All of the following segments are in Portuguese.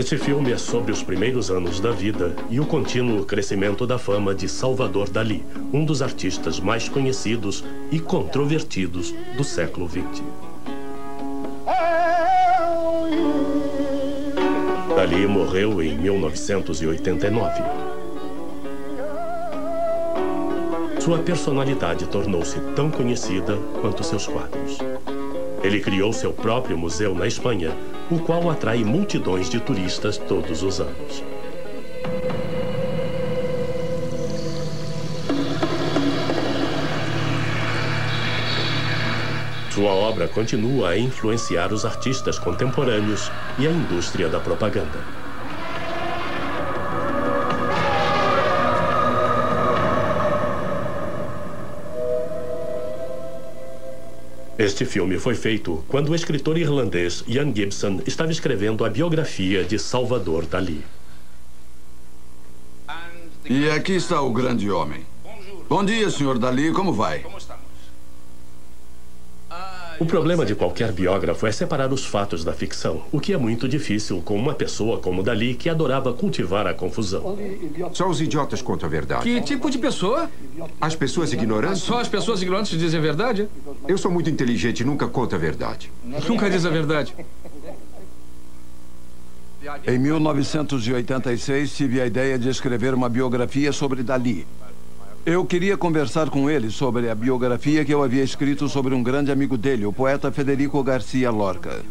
Este filme é sobre os primeiros anos da vida e o contínuo crescimento da fama de Salvador Dalí, um dos artistas mais conhecidos e controvertidos do século XX. Dalí morreu em 1989. Sua personalidade tornou-se tão conhecida quanto seus quadros. Ele criou seu próprio museu na Espanha, o qual atrai multidões de turistas todos os anos. Sua obra continua a influenciar os artistas contemporâneos e a indústria da propaganda. Este filme foi feito quando o escritor irlandês Ian Gibson estava escrevendo a biografia de Salvador Dalí. E aqui está o grande homem. Bom dia, Sr. Dalí, como vai? O problema de qualquer biógrafo é separar os fatos da ficção, o que é muito difícil com uma pessoa como Dalí, que adorava cultivar a confusão. Só os idiotas contam a verdade. Que tipo de pessoa? As pessoas ignorantes? Só as pessoas ignorantes dizem a verdade? Eu sou muito inteligente e nunca conto a verdade. Nunca diz a verdade. Em 1986, tive a ideia de escrever uma biografia sobre Dalí. Eu queria conversar com ele sobre a biografia que eu havia escrito sobre um grande amigo dele, o poeta Federico Garcia Lorca.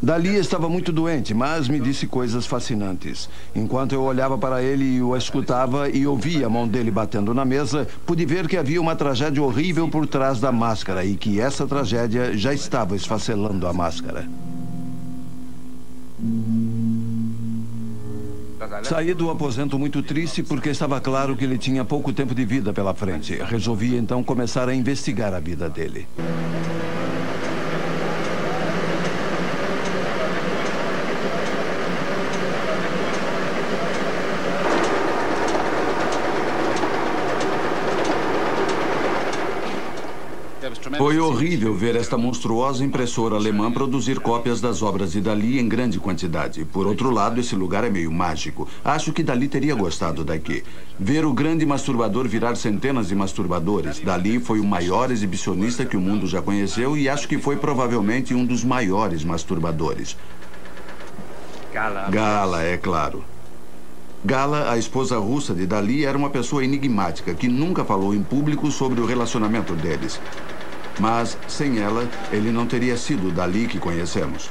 Dalí estava muito doente, mas me disse coisas fascinantes. Enquanto eu olhava para ele e o escutava e ouvia a mão dele batendo na mesa, pude ver que havia uma tragédia horrível por trás da máscara e que essa tragédia já estava esfacelando a máscara. Saí do aposento muito triste porque estava claro que ele tinha pouco tempo de vida pela frente. Resolvi então começar a investigar a vida dele. Foi horrível ver esta monstruosa impressora alemã produzir cópias das obras de Dalí em grande quantidade. Por outro lado, esse lugar é meio mágico. Acho que Dalí teria gostado daqui. Ver o grande masturbador virar centenas de masturbadores. Dalí foi o maior exibicionista que o mundo já conheceu e acho que foi provavelmente um dos maiores masturbadores. Gala, é claro. Gala, a esposa russa de Dalí, era uma pessoa enigmática que nunca falou em público sobre o relacionamento deles. Mas, sem ela, ele não teria sido o Dalí que conhecemos.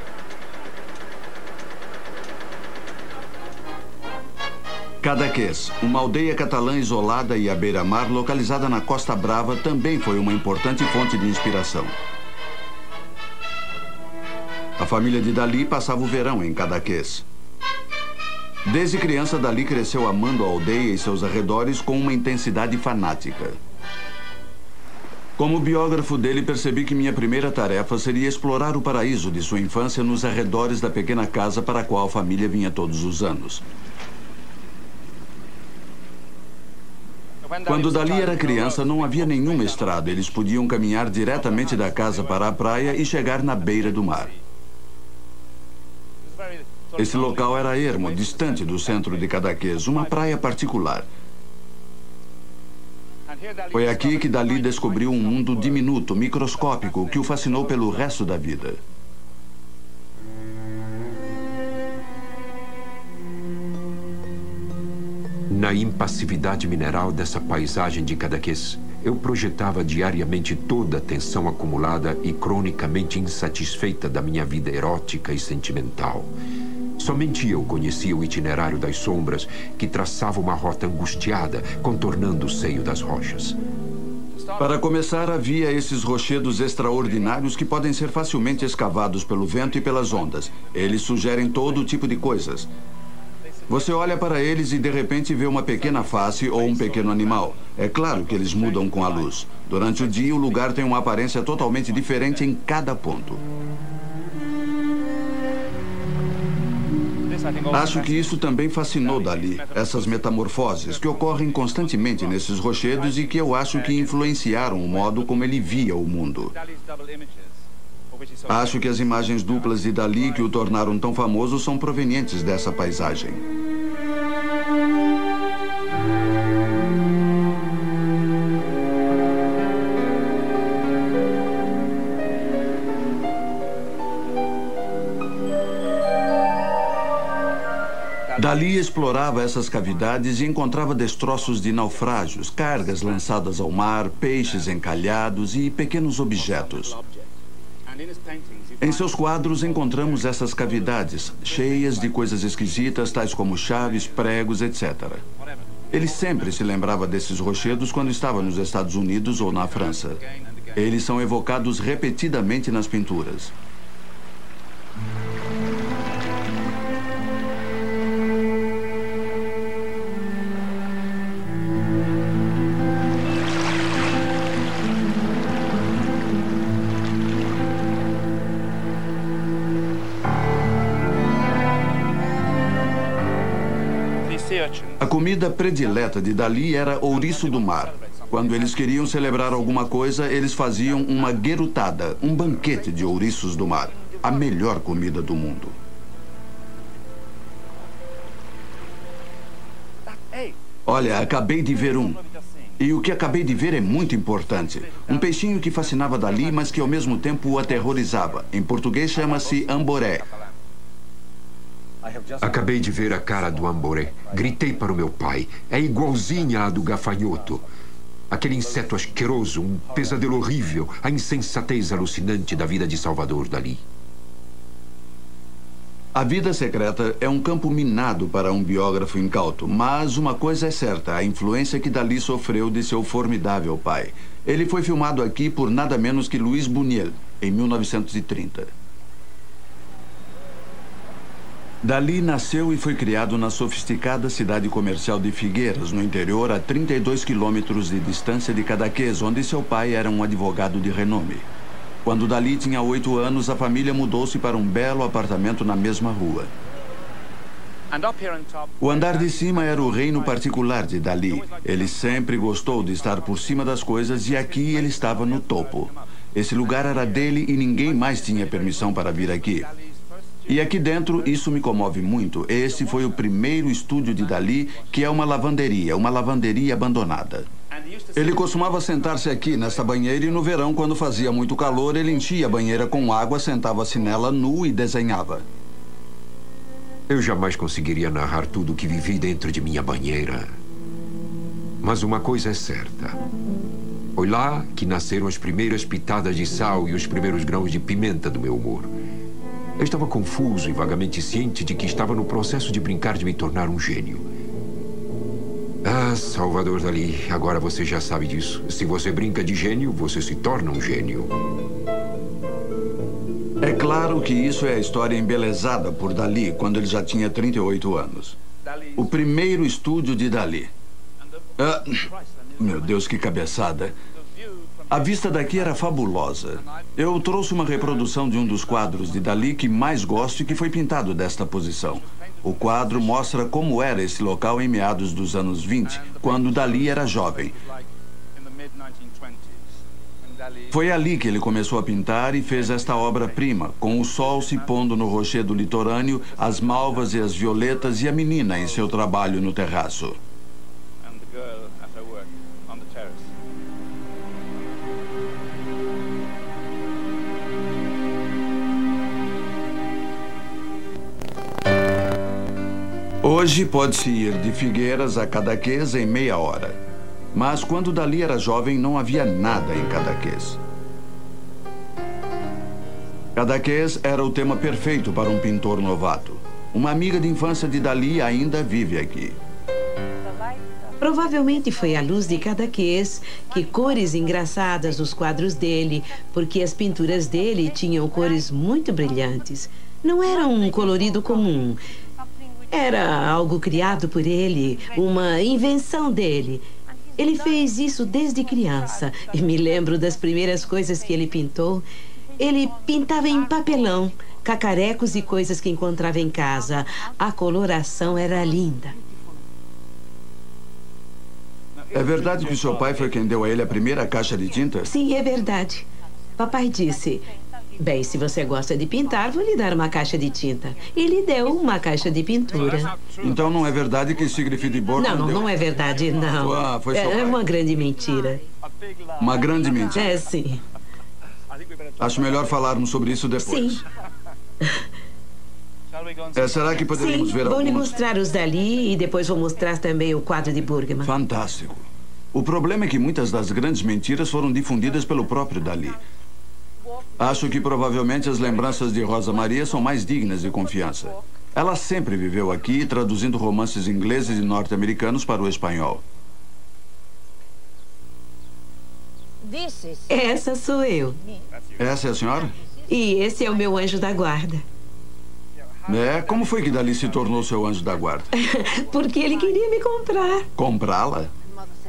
Cadaqués, uma aldeia catalã isolada e à beira-mar, localizada na Costa Brava, também foi uma importante fonte de inspiração. A família de Dalí passava o verão em Cadaqués. Desde criança, Dalí cresceu amando a aldeia e seus arredores com uma intensidade fanática. Como biógrafo dele, percebi que minha primeira tarefa seria explorar o paraíso de sua infância nos arredores da pequena casa para a qual a família vinha todos os anos. Quando Dalí era criança, não havia nenhuma estrada. Eles podiam caminhar diretamente da casa para a praia e chegar na beira do mar. Esse local era ermo, distante do centro de Cadaqués, uma praia particular. Foi aqui que Dalí descobriu um mundo diminuto, microscópico, que o fascinou pelo resto da vida. Na impassividade mineral dessa paisagem de Cadaqués, eu projetava diariamente toda a tensão acumulada e cronicamente insatisfeita da minha vida erótica e sentimental. Somente eu conhecia o itinerário das sombras que traçava uma rota angustiada, contornando o seio das rochas. Para começar, havia esses rochedos extraordinários que podem ser facilmente escavados pelo vento e pelas ondas. Eles sugerem todo tipo de coisas. Você olha para eles e de repente vê uma pequena face ou um pequeno animal. É claro que eles mudam com a luz. Durante o dia, o lugar tem uma aparência totalmente diferente em cada ponto. Acho que isso também fascinou Dalí, essas metamorfoses que ocorrem constantemente nesses rochedos e que eu acho que influenciaram o modo como ele via o mundo. Acho que as imagens duplas de Dalí que o tornaram tão famoso são provenientes dessa paisagem. Dalí explorava essas cavidades e encontrava destroços de naufrágios, cargas lançadas ao mar, peixes encalhados e pequenos objetos. Em seus quadros encontramos essas cavidades, cheias de coisas esquisitas, tais como chaves, pregos, etc. Ele sempre se lembrava desses rochedos quando estava nos Estados Unidos ou na França. Eles são evocados repetidamente nas pinturas. A comida predileta de Dalí era ouriço do mar. Quando eles queriam celebrar alguma coisa, eles faziam uma guerutada, um banquete de ouriços do mar. A melhor comida do mundo. Olha, acabei de ver um. E o que acabei de ver é muito importante. Um peixinho que fascinava Dalí, mas que ao mesmo tempo o aterrorizava. Em português chama-se amboré. Acabei de ver a cara do amboré. Gritei para o meu pai. É igualzinha à do gafanhoto. Aquele inseto asqueroso, um pesadelo horrível, a insensatez alucinante da vida de Salvador Dalí. A vida secreta é um campo minado para um biógrafo incauto, mas uma coisa é certa, a influência que Dalí sofreu de seu formidável pai. Ele foi filmado aqui por nada menos que Luis Buñuel, em 1930. Dalí nasceu e foi criado na sofisticada cidade comercial de Figueiras, no interior, a 32 quilômetros de distância de Cadaqués, onde seu pai era um advogado de renome. Quando Dalí tinha 8 anos, a família mudou-se para um belo apartamento na mesma rua. O andar de cima era o reino particular de Dalí. Ele sempre gostou de estar por cima das coisas e aqui ele estava no topo. Esse lugar era dele e ninguém mais tinha permissão para vir aqui. E aqui dentro, isso me comove muito. Esse foi o primeiro estúdio de Dalí, que é uma lavanderia abandonada. Ele costumava sentar-se aqui nessa banheira e no verão, quando fazia muito calor, ele enchia a banheira com água, sentava-se nela nu e desenhava. Eu jamais conseguiria narrar tudo o que vivi dentro de minha banheira. Mas uma coisa é certa. Foi lá que nasceram as primeiras pitadas de sal e os primeiros grãos de pimenta do meu humor. Eu estava confuso e vagamente ciente de que estava no processo de brincar de me tornar um gênio. Ah, Salvador Dalí, agora você já sabe disso. Se você brinca de gênio, você se torna um gênio. É claro que isso é a história embelezada por Dalí, quando ele já tinha 38 anos. O primeiro estúdio de Dalí. Meu Deus, que cabeçada. A vista daqui era fabulosa. Eu trouxe uma reprodução de um dos quadros de Dalí que mais gosto e que foi pintado desta posição. O quadro mostra como era esse local em meados dos anos 20, quando Dalí era jovem. Foi ali que ele começou a pintar e fez esta obra-prima, com o sol se pondo no rochedo litorâneo, as malvas e as violetas e a menina em seu trabalho no terraço. Hoje pode-se ir de Figueiras a Cadaqués em meia hora. Mas quando Dalí era jovem, não havia nada em Cadaqués. Cadaqués era o tema perfeito para um pintor novato. Uma amiga de infância de Dalí ainda vive aqui. Provavelmente foi a luz de Cadaqués, que cores engraçadas os quadros dele, porque as pinturas dele tinham cores muito brilhantes. Não era um colorido comum. Era algo criado por ele, uma invenção dele. Ele fez isso desde criança. E me lembro das primeiras coisas que ele pintou. Ele pintava em papelão, cacarecos e coisas que encontrava em casa. A coloração era linda. É verdade que seu pai foi quem deu a ele a primeira caixa de tinta? Sim, é verdade. Papai disse: Bem, se você gosta de pintar, vou lhe dar uma caixa de tinta. E lhe deu uma caixa de pintura. Então não é verdade que Sigrid de Borg Não é verdade, não. Foi seu pai. É uma grande mentira. Uma grande mentira. É, sim. Acho melhor falarmos sobre isso depois. Sim. Será que poderíamos ver vou lhe alguns? mostrar os dali e depois vou mostrar também o quadro de Burgman. Fantástico. O problema é que muitas das grandes mentiras foram difundidas pelo próprio Dalí. Acho que provavelmente as lembranças de Rosa Maria são mais dignas de confiança. Ela sempre viveu aqui, traduzindo romances ingleses e norte-americanos para o espanhol. Essa sou eu. Essa é a senhora? E esse é o meu anjo da guarda. Como foi que Dalí se tornou seu anjo da guarda? Porque ele queria me comprar. Comprá-la?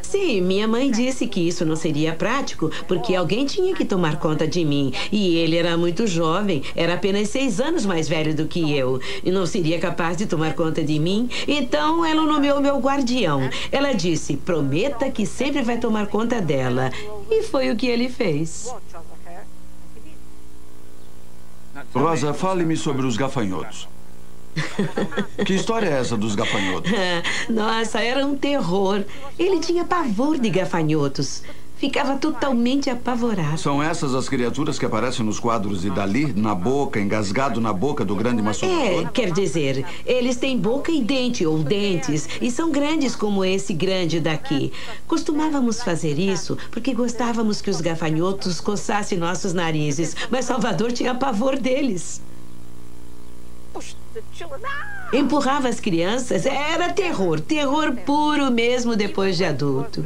Sim, minha mãe disse que isso não seria prático, porque alguém tinha que tomar conta de mim. E ele era muito jovem, era apenas 6 anos mais velho do que eu. E não seria capaz de tomar conta de mim. Então, ela nomeou meu guardião. Ela disse, prometa que sempre vai tomar conta dela. E foi o que ele fez. Rosa, fale-me sobre os gafanhotos. Que história é essa dos gafanhotos? Nossa, era um terror. Ele tinha pavor de gafanhotos. Ficava totalmente apavorado. São essas as criaturas que aparecem nos quadros de Dalí, na boca, engasgado na boca do grande maçoador? Quer dizer, eles têm boca e dente, ou dentes, e são grandes como esse grande daqui. Costumávamos fazer isso porque gostávamos que os gafanhotos coçassem nossos narizes, mas Salvador tinha pavor deles. Empurrava as crianças, era terror, terror puro mesmo depois de adulto.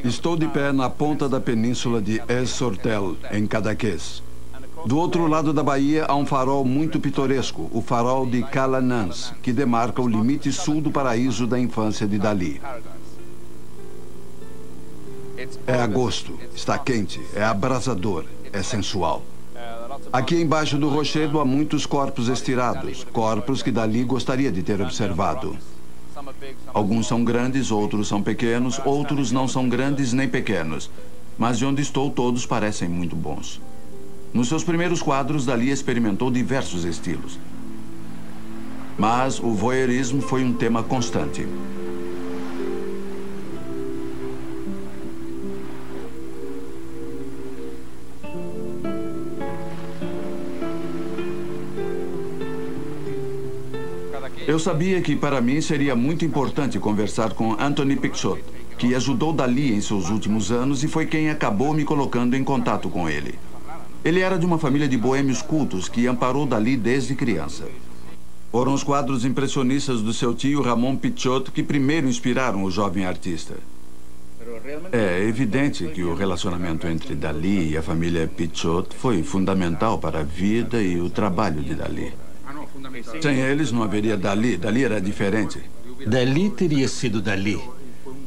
Estou de pé na ponta da península de Es-Sortel, em Cadaqués. Do outro lado da baía há um farol muito pitoresco, o farol de Calanans, que demarca o limite sul do paraíso da infância de Dalí. É agosto, está quente, é abrasador, é sensual. Aqui embaixo do rochedo há muitos corpos estirados, corpos que Dalí gostaria de ter observado. Alguns são grandes, outros são pequenos, outros não são grandes nem pequenos. Mas de onde estou, todos parecem muito bons. Nos seus primeiros quadros, Dalí experimentou diversos estilos. Mas o voyeurismo foi um tema constante. Eu sabia que para mim seria muito importante conversar com Anthony Picchot, que ajudou Dalí em seus últimos anos e foi quem acabou me colocando em contato com ele. Ele era de uma família de boêmios cultos que amparou Dalí desde criança. Foram os quadros impressionistas do seu tio Ramon Picchot que primeiro inspiraram o jovem artista. É evidente que o relacionamento entre Dalí e a família Picchot foi fundamental para a vida e o trabalho de Dalí. Sem eles não haveria Dalí. Dalí era diferente. Dalí teria sido Dalí,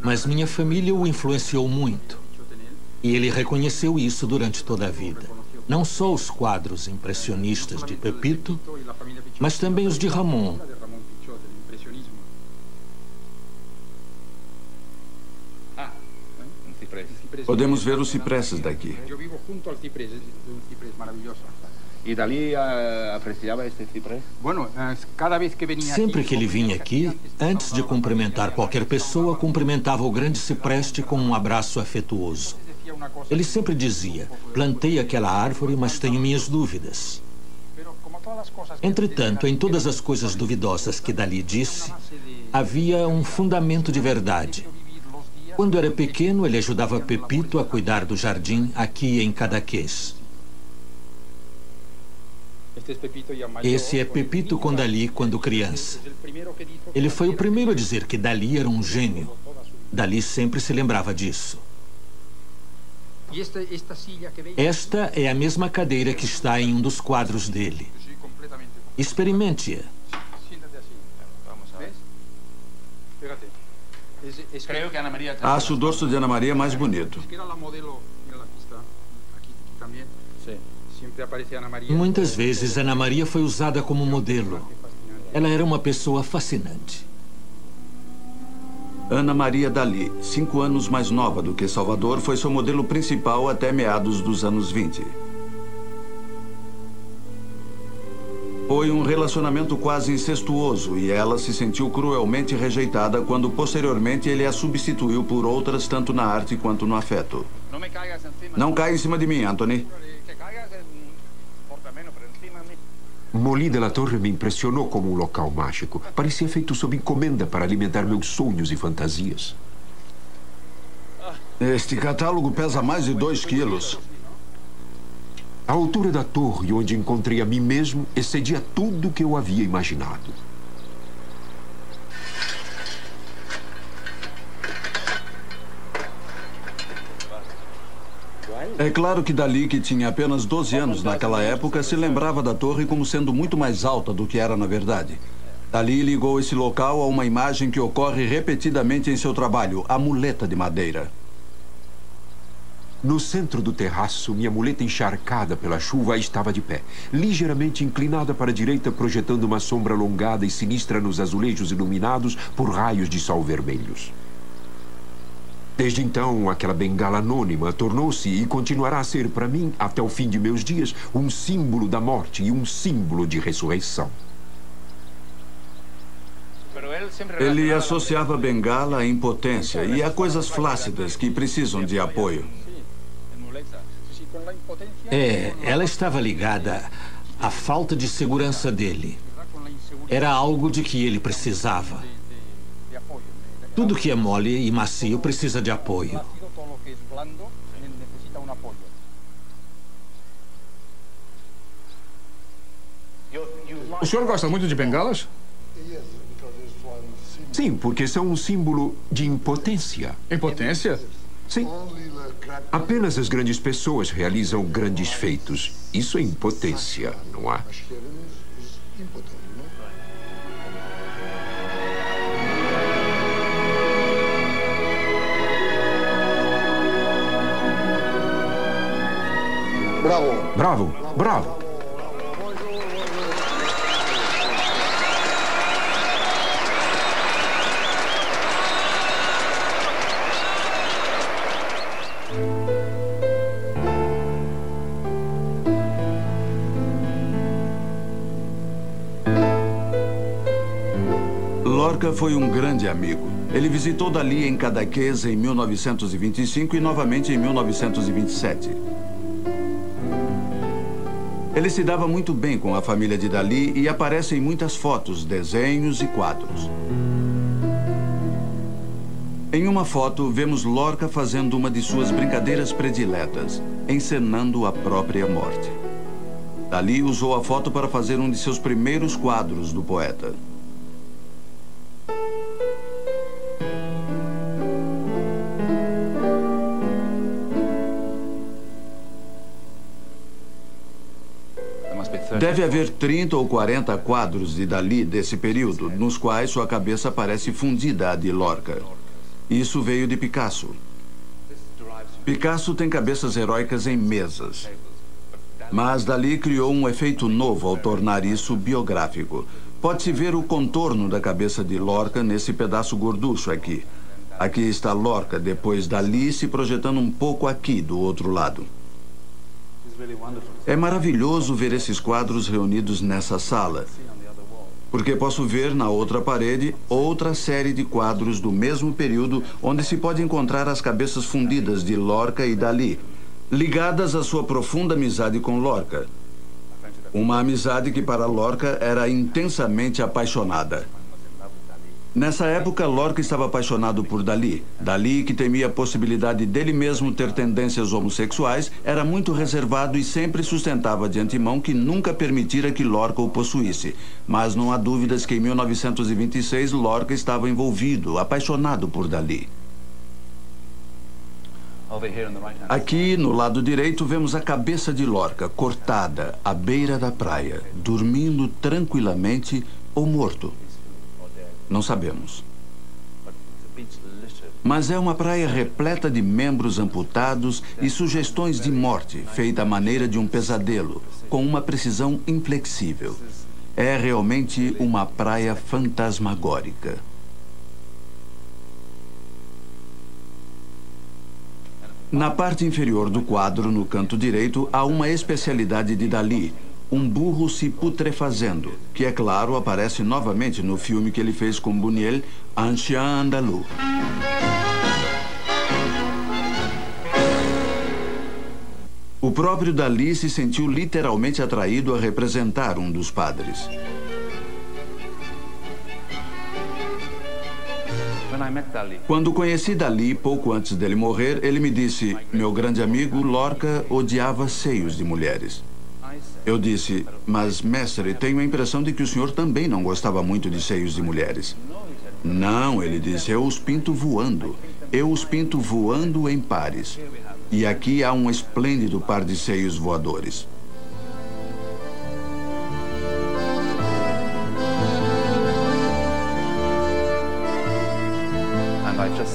mas minha família o influenciou muito. E ele reconheceu isso durante toda a vida. Não só os quadros impressionistas de Pepito, mas também os de Ramon. Podemos ver os cipresses daqui. E Dalí apreciava este ciprés? Sempre que ele vinha aqui, antes de cumprimentar qualquer pessoa, cumprimentava o grande cipreste com um abraço afetuoso. Ele sempre dizia, plantei aquela árvore, mas tenho minhas dúvidas. Entretanto, em todas as coisas duvidosas que Dalí disse, havia um fundamento de verdade. Quando era pequeno, ele ajudava Pepito a cuidar do jardim aqui em Cadaqués. Esse é Pepito com Dalí quando criança. Ele foi o primeiro a dizer que Dalí era um gênio. Dalí sempre se lembrava disso. Esta é a mesma cadeira que está em um dos quadros dele. Experimente-a. Acho o dorso de Ana Maria mais bonito. Muitas vezes, Ana Maria foi usada como modelo. Ela era uma pessoa fascinante. Ana Maria Dalí, 5 anos mais nova do que Salvador, foi seu modelo principal até meados dos anos 20. Foi um relacionamento quase incestuoso e ela se sentiu cruelmente rejeitada quando posteriormente ele a substituiu por outras tanto na arte quanto no afeto. Não caia em cima de mim, Anthony. Molí de la Torre me impressionou como um local mágico. Parecia feito sob encomenda para alimentar meus sonhos e fantasias. Este catálogo pesa mais de 2 quilos. A altura da torre onde encontrei a mim mesmo excedia tudo o que eu havia imaginado. É claro que Dalí, que tinha apenas 12 anos naquela época, se lembrava da torre como sendo muito mais alta do que era na verdade. Dalí ligou esse local a uma imagem que ocorre repetidamente em seu trabalho, a muleta de madeira. No centro do terraço, minha muleta encharcada pela chuva estava de pé, ligeiramente inclinada para a direita, projetando uma sombra alongada e sinistra nos azulejos iluminados por raios de sol vermelhos. Desde então, aquela bengala anônima tornou-se e continuará a ser para mim, até o fim de meus dias, um símbolo da morte e um símbolo de ressurreição. Ele associava a bengala à impotência e a coisas flácidas que precisam de apoio. Ela estava ligada à falta de segurança dele. Era algo de que ele precisava. Tudo que é mole e macio precisa de apoio. O senhor gosta muito de bengalas? Sim, porque são um símbolo de impotência. Impotência? Sim. Apenas as grandes pessoas realizam grandes feitos. Isso é impotência, não há? Bravo. Bravo, bravo. Lorca foi um grande amigo. Ele visitou Dalí em Cadaqués em 1925 e novamente em 1927. Ele se dava muito bem com a família de Dalí e aparece em muitas fotos, desenhos e quadros. Em uma foto, vemos Lorca fazendo uma de suas brincadeiras prediletas, encenando a própria morte. Dalí usou a foto para fazer um de seus primeiros quadros do poeta. Deve haver 30 ou 40 quadros de Dalí desse período, nos quais sua cabeça parece fundida à de Lorca. Isso veio de Picasso. Picasso tem cabeças heróicas em mesas. Mas Dalí criou um efeito novo ao tornar isso biográfico. Pode-se ver o contorno da cabeça de Lorca nesse pedaço gorducho aqui. Aqui está Lorca, depois Dalí se projetando um pouco aqui, do outro lado. É maravilhoso ver esses quadros reunidos nessa sala, porque posso ver na outra parede outra série de quadros do mesmo período onde se pode encontrar as cabeças fundidas de Lorca e Dalí, ligadas à sua profunda amizade com Lorca. Uma amizade que para Lorca era intensamente apaixonada. Nessa época, Lorca estava apaixonado por Dalí. Dalí, que temia a possibilidade dele mesmo ter tendências homossexuais, era muito reservado e sempre sustentava de antemão que nunca permitira que Lorca o possuísse. Mas não há dúvidas que em 1926, Lorca estava envolvido, apaixonado por Dalí. Aqui, no lado direito, vemos a cabeça de Lorca, cortada, à beira da praia, dormindo tranquilamente ou morto. Não sabemos. Mas é uma praia repleta de membros amputados e sugestões de morte, feita à maneira de um pesadelo, com uma precisão inflexível. É realmente uma praia fantasmagórica. Na parte inferior do quadro, no canto direito, há uma especialidade de Dalí, um burro se putrefazendo, que, é claro, aparece novamente no filme que ele fez com Buñuel, Un chien andalou. O próprio Dalí se sentiu literalmente atraído a representar um dos padres. Quando conheci Dalí, pouco antes dele morrer, ele me disse: meu grande amigo Lorca odiava seios de mulheres. Eu disse: mas, mestre, tenho a impressão de que o senhor também não gostava muito de seios de mulheres. Não, ele disse, eu os pinto voando. Eu os pinto voando em pares. E aqui há um esplêndido par de seios voadores.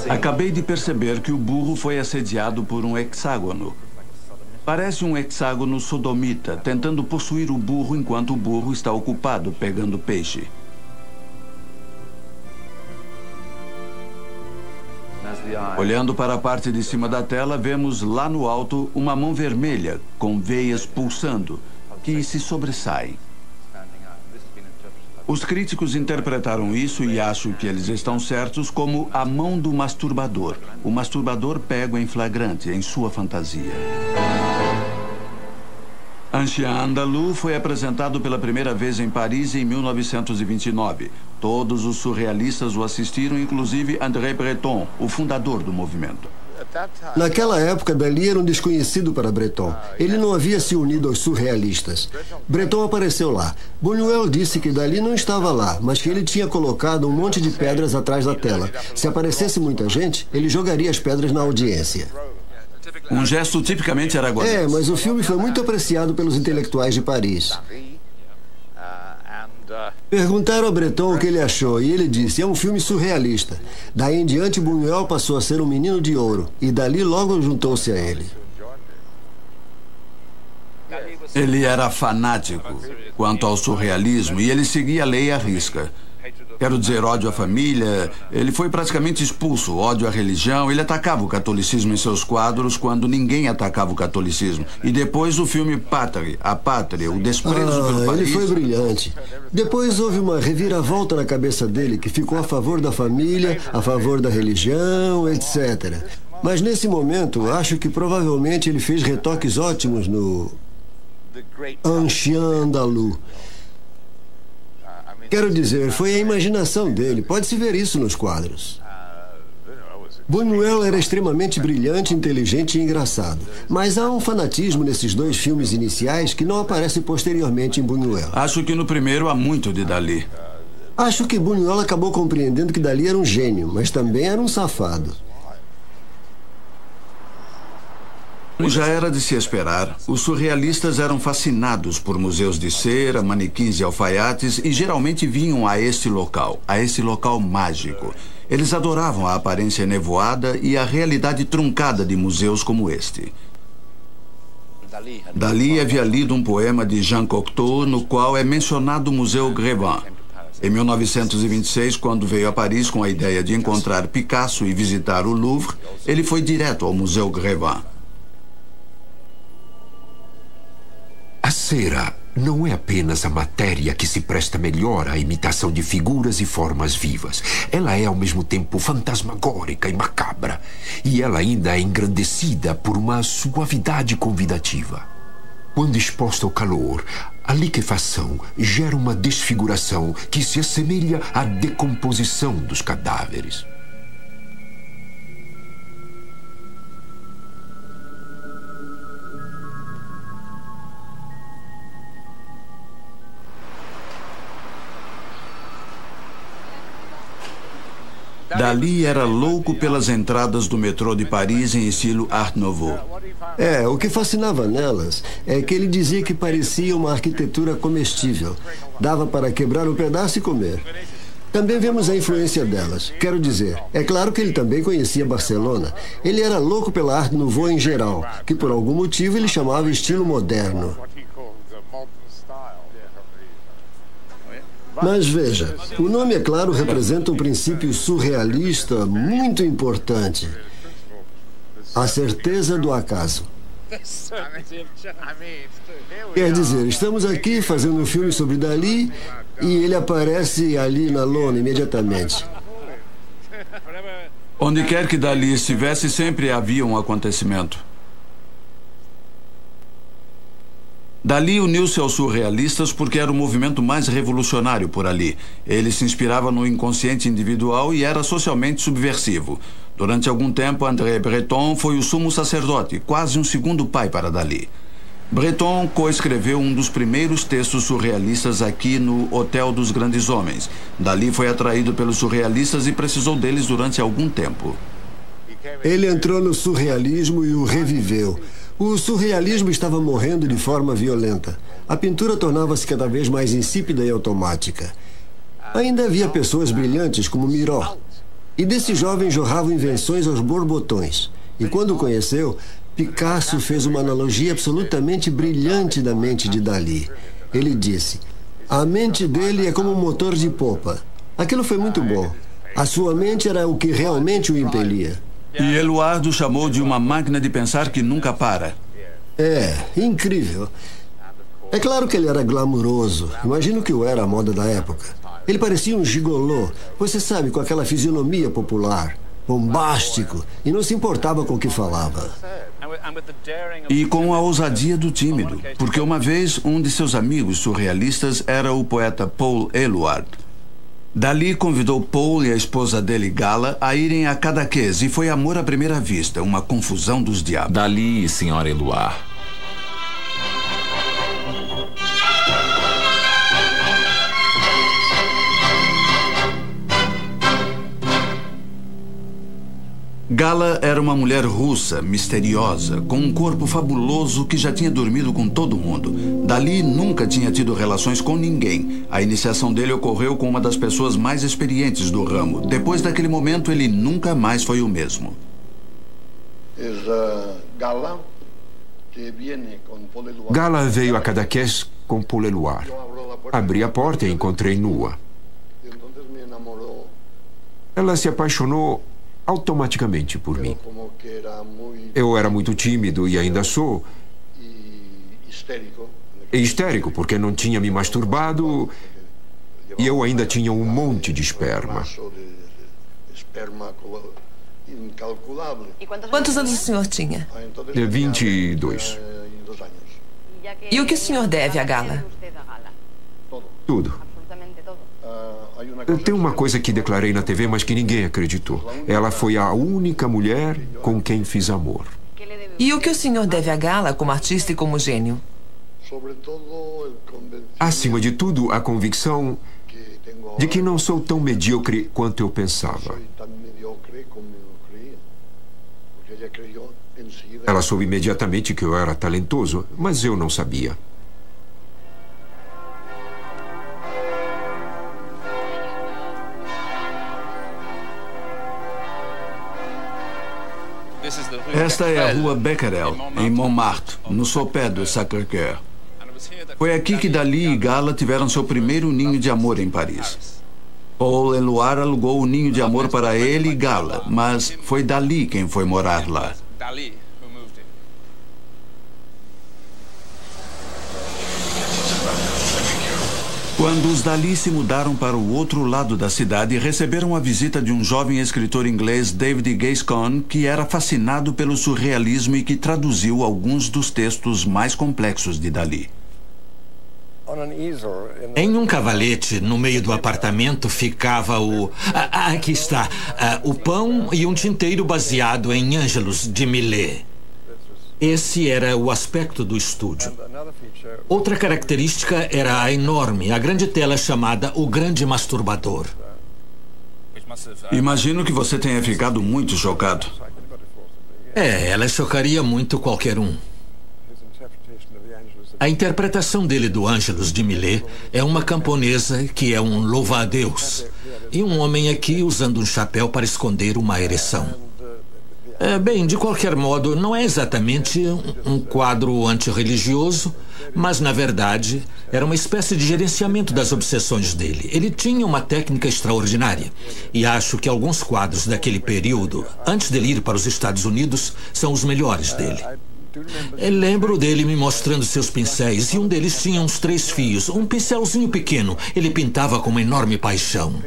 Acabei de perceber que o burro foi assediado por um hexágono. Parece um hexágono sodomita, tentando possuir o burro enquanto o burro está ocupado pegando peixe. Olhando para a parte de cima da tela, vemos lá no alto uma mão vermelha, com veias pulsando, que se sobressai. Os críticos interpretaram isso, e acho que eles estão certos, como a mão do masturbador. O masturbador pego em flagrante, em sua fantasia. Un chien andalou foi apresentado pela primeira vez em Paris em 1929. Todos os surrealistas o assistiram, inclusive André Breton, o fundador do movimento. Naquela época, Dalí era um desconhecido para Breton. Ele não havia se unido aos surrealistas. Breton apareceu lá. Buñuel disse que Dalí não estava lá, mas que ele tinha colocado um monte de pedras atrás da tela. Se aparecesse muita gente, ele jogaria as pedras na audiência. Um gesto tipicamente aragonês. É, mas o filme foi muito apreciado pelos intelectuais de Paris. Perguntaram a Breton o que ele achou, e ele disse: é um filme surrealista. Daí em diante, Buñuel passou a ser um menino de ouro, e Dalí logo juntou-se a ele. Ele era fanático quanto ao surrealismo, e ele seguia a lei à risca. Quero dizer, ódio à família. Ele foi praticamente expulso. Ódio à religião. Ele atacava o catolicismo em seus quadros quando ninguém atacava o catolicismo. E depois o filme Patrie, a Pátria, o desprezo pelo país. Ele foi brilhante. Depois houve uma reviravolta na cabeça dele, que ficou a favor da família, a favor da religião, etc. Mas nesse momento, acho que provavelmente ele fez retoques ótimos no Un chien andalou. Quero dizer, foi a imaginação dele. Pode-se ver isso nos quadros. Buñuel era extremamente brilhante, inteligente e engraçado. Mas há um fanatismo nesses dois filmes iniciais que não aparece posteriormente em Buñuel. Acho que no primeiro há muito de Dalí. Acho que Buñuel acabou compreendendo que Dalí era um gênio, mas também era um safado. Já era de se esperar. Os surrealistas eram fascinados por museus de cera, manequins e alfaiates e geralmente vinham a este local mágico. Eles adoravam a aparência nevoada e a realidade truncada de museus como este. Dalí havia lido um poema de Jean Cocteau, no qual é mencionado o Museu Grévin. Em 1926, quando veio a Paris com a ideia de encontrar Picasso e visitar o Louvre, ele foi direto ao Museu Grévin. A cera não é apenas a matéria que se presta melhor à imitação de figuras e formas vivas. Ela é, ao mesmo tempo, fantasmagórica e macabra. E ela ainda é engrandecida por uma suavidade convidativa. Quando exposta ao calor, a liquefação gera uma desfiguração que se assemelha à decomposição dos cadáveres. Dalí era louco pelas entradas do metrô de Paris em estilo Art Nouveau. O que fascinava nelas é que ele dizia que parecia uma arquitetura comestível. Dava para quebrar um pedaço e comer. Também vemos a influência delas. Quero dizer, é claro que ele também conhecia Barcelona. Ele era louco pela Art Nouveau em geral, que por algum motivo ele chamava estilo moderno. Mas veja, o nome, é claro, representa um princípio surrealista muito importante. A certeza do acaso. Quer dizer, estamos aqui fazendo um filme sobre Dalí e ele aparece ali na lona imediatamente. Onde quer que Dalí estivesse, sempre havia um acontecimento. Dalí uniu-se aos surrealistas porque era o movimento mais revolucionário por ali. Ele se inspirava no inconsciente individual e era socialmente subversivo. Durante algum tempo, André Breton foi o sumo sacerdote, quase um segundo pai para Dalí. Breton coescreveu um dos primeiros textos surrealistas aqui no Hotel dos Grandes Homens. Dalí foi atraído pelos surrealistas e precisou deles durante algum tempo. Ele entrou no surrealismo e o reviveu. O surrealismo estava morrendo de forma violenta. A pintura tornava-se cada vez mais insípida e automática. Ainda havia pessoas brilhantes como Miró. E desse jovem jorravam invenções aos borbotões. E quando o conheceu, Picasso fez uma analogia absolutamente brilhante da mente de Dalí. Ele disse: a mente dele é como um motor de popa. Aquilo foi muito bom. A sua mente era o que realmente o impelia. E Eluardo chamou de uma máquina de pensar que nunca para. É, incrível. É claro que ele era glamuroso. Imagino que o era a moda da época. Ele parecia um gigolô, você sabe, com aquela fisionomia popular, bombástico, e não se importava com o que falava. E com a ousadia do tímido, porque uma vez um de seus amigos surrealistas era o poeta Paul Eluard. Dalí convidou Paul e a esposa dele, Gala, a irem a Cadaqués e foi amor à primeira vista, uma confusão dos diabos. Dalí e Sra. Eluard. Gala era uma mulher russa, misteriosa, com um corpo fabuloso que já tinha dormido com todo mundo. Dalí nunca tinha tido relações com ninguém. A iniciação dele ocorreu com uma das pessoas mais experientes do ramo. Depois daquele momento, ele nunca mais foi o mesmo. Gala veio a Cadaqués com Paul Eluard. Abri a porta e encontrei nua. Ela se apaixonou automaticamente por mim. Eu era muito tímido e ainda sou. E histérico, porque não tinha me masturbado e eu ainda tinha um monte de esperma. Quantos anos o senhor tinha? 22. E o que o senhor deve à Gala? Tudo. Tem uma coisa que declarei na TV, mas que ninguém acreditou. Ela foi a única mulher com quem fiz amor. E o que o senhor deve à Gala como artista e como gênio? Acima de tudo, a convicção de que não sou tão medíocre quanto eu pensava. Ela soube imediatamente que eu era talentoso, mas eu não sabia. Esta é a rua Becquerel, em Montmartre, no sopé do Sacré-Cœur. Foi aqui que Dalí e Gala tiveram seu primeiro ninho de amor em Paris. Paul Eluard alugou o ninho de amor para ele e Gala, mas foi Dalí quem foi morar lá. Quando os Dalí se mudaram para o outro lado da cidade, receberam a visita de um jovem escritor inglês, David Gascoigne, que era fascinado pelo surrealismo e que traduziu alguns dos textos mais complexos de Dalí. Em um cavalete, no meio do apartamento, ficava o... aqui está. O pão e um tinteiro baseado em Ângelus de Millet. Esse era o aspecto do estúdio. Outra característica era a enorme, a grande tela chamada O Grande Masturbador. Imagino que você tenha ficado muito chocado. Ela chocaria muito qualquer um. A interpretação dele do Ângelus de Millet é uma camponesa que é um louva-a-Deus e um homem aqui usando um chapéu para esconder uma ereção. Bem, de qualquer modo, não é exatamente um quadro antirreligioso, mas, na verdade, era uma espécie de gerenciamento das obsessões dele. Ele tinha uma técnica extraordinária. E acho que alguns quadros daquele período, antes dele ir para os Estados Unidos, são os melhores dele. Lembro dele me mostrando seus pincéis, e um deles tinha uns 3 fios, um pincelzinho pequeno. Ele pintava com uma enorme paixão.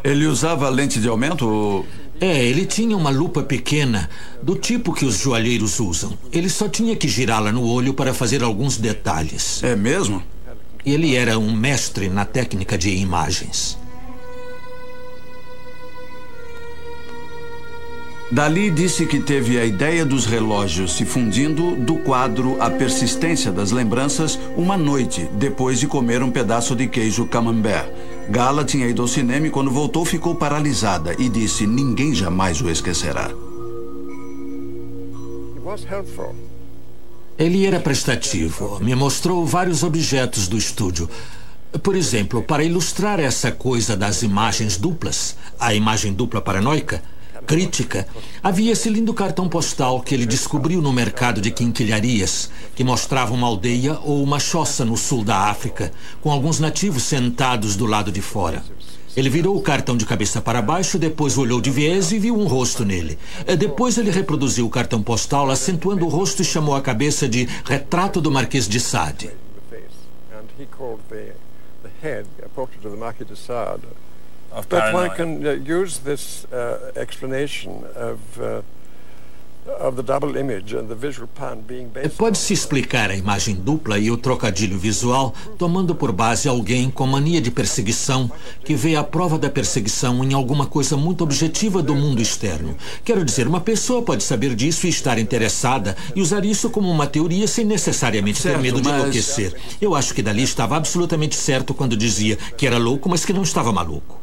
Ele usava lente de aumento? Ele tinha uma lupa pequena, do tipo que os joalheiros usam. Ele só tinha que girá-la no olho para fazer alguns detalhes. É mesmo? Ele era um mestre na técnica de imagens. Dalí disse que teve a ideia dos relógios se fundindo do quadro A Persistência das Lembranças uma noite, depois de comer um pedaço de queijo camembert. Gala tinha ido ao cinema e quando voltou ficou paralisada e disse ninguém jamais o esquecerá. Ele era prestativo. Me mostrou vários objetos do estúdio. Por exemplo, para ilustrar essa coisa das imagens duplas, a imagem dupla paranoica, crítica, havia esse lindo cartão postal que ele descobriu no mercado de quinquilharias, que mostrava uma aldeia ou uma choça no sul da África, com alguns nativos sentados do lado de fora. Ele virou o cartão de cabeça para baixo, depois olhou de viés e viu um rosto nele. Depois ele reproduziu o cartão postal, acentuando o rosto e chamou a cabeça de Retrato do Marquês de Sade. But one can use this explanation of the double image and the visual pan being based. Pode-se explicar a imagem dupla e o trocadilho visual tomando por base alguém com mania de perseguição que vê a prova da perseguição em alguma coisa muito objetiva do mundo externo. Quero dizer, uma pessoa pode saber disso e estar interessada e usar isso como uma teoria sem necessariamente ter medo de enlouquecer. Eu acho que Dalí estava absolutamente certo quando dizia que era louco, mas que não estava maluco.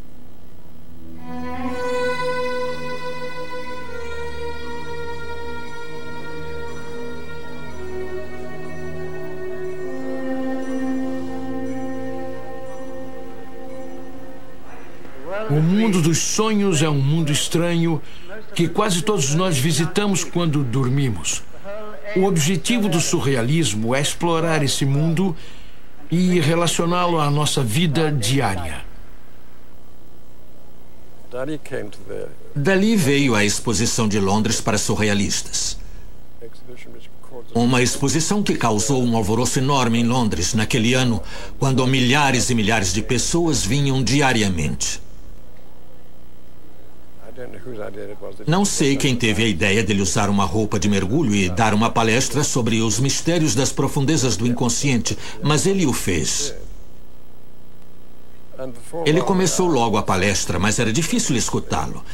O mundo dos sonhos é um mundo estranho que quase todos nós visitamos quando dormimos. O objetivo do surrealismo é explorar esse mundo e relacioná-lo à nossa vida diária. Dalí veio à exposição de Londres para surrealistas. Uma exposição que causou um alvoroço enorme em Londres naquele ano, quando milhares e milhares de pessoas vinham diariamente. Não sei quem teve a ideia dele usar uma roupa de mergulho e dar uma palestra sobre os mistérios das profundezas do inconsciente, mas ele o fez. Ele começou logo a palestra, mas era difícil escutá-lo.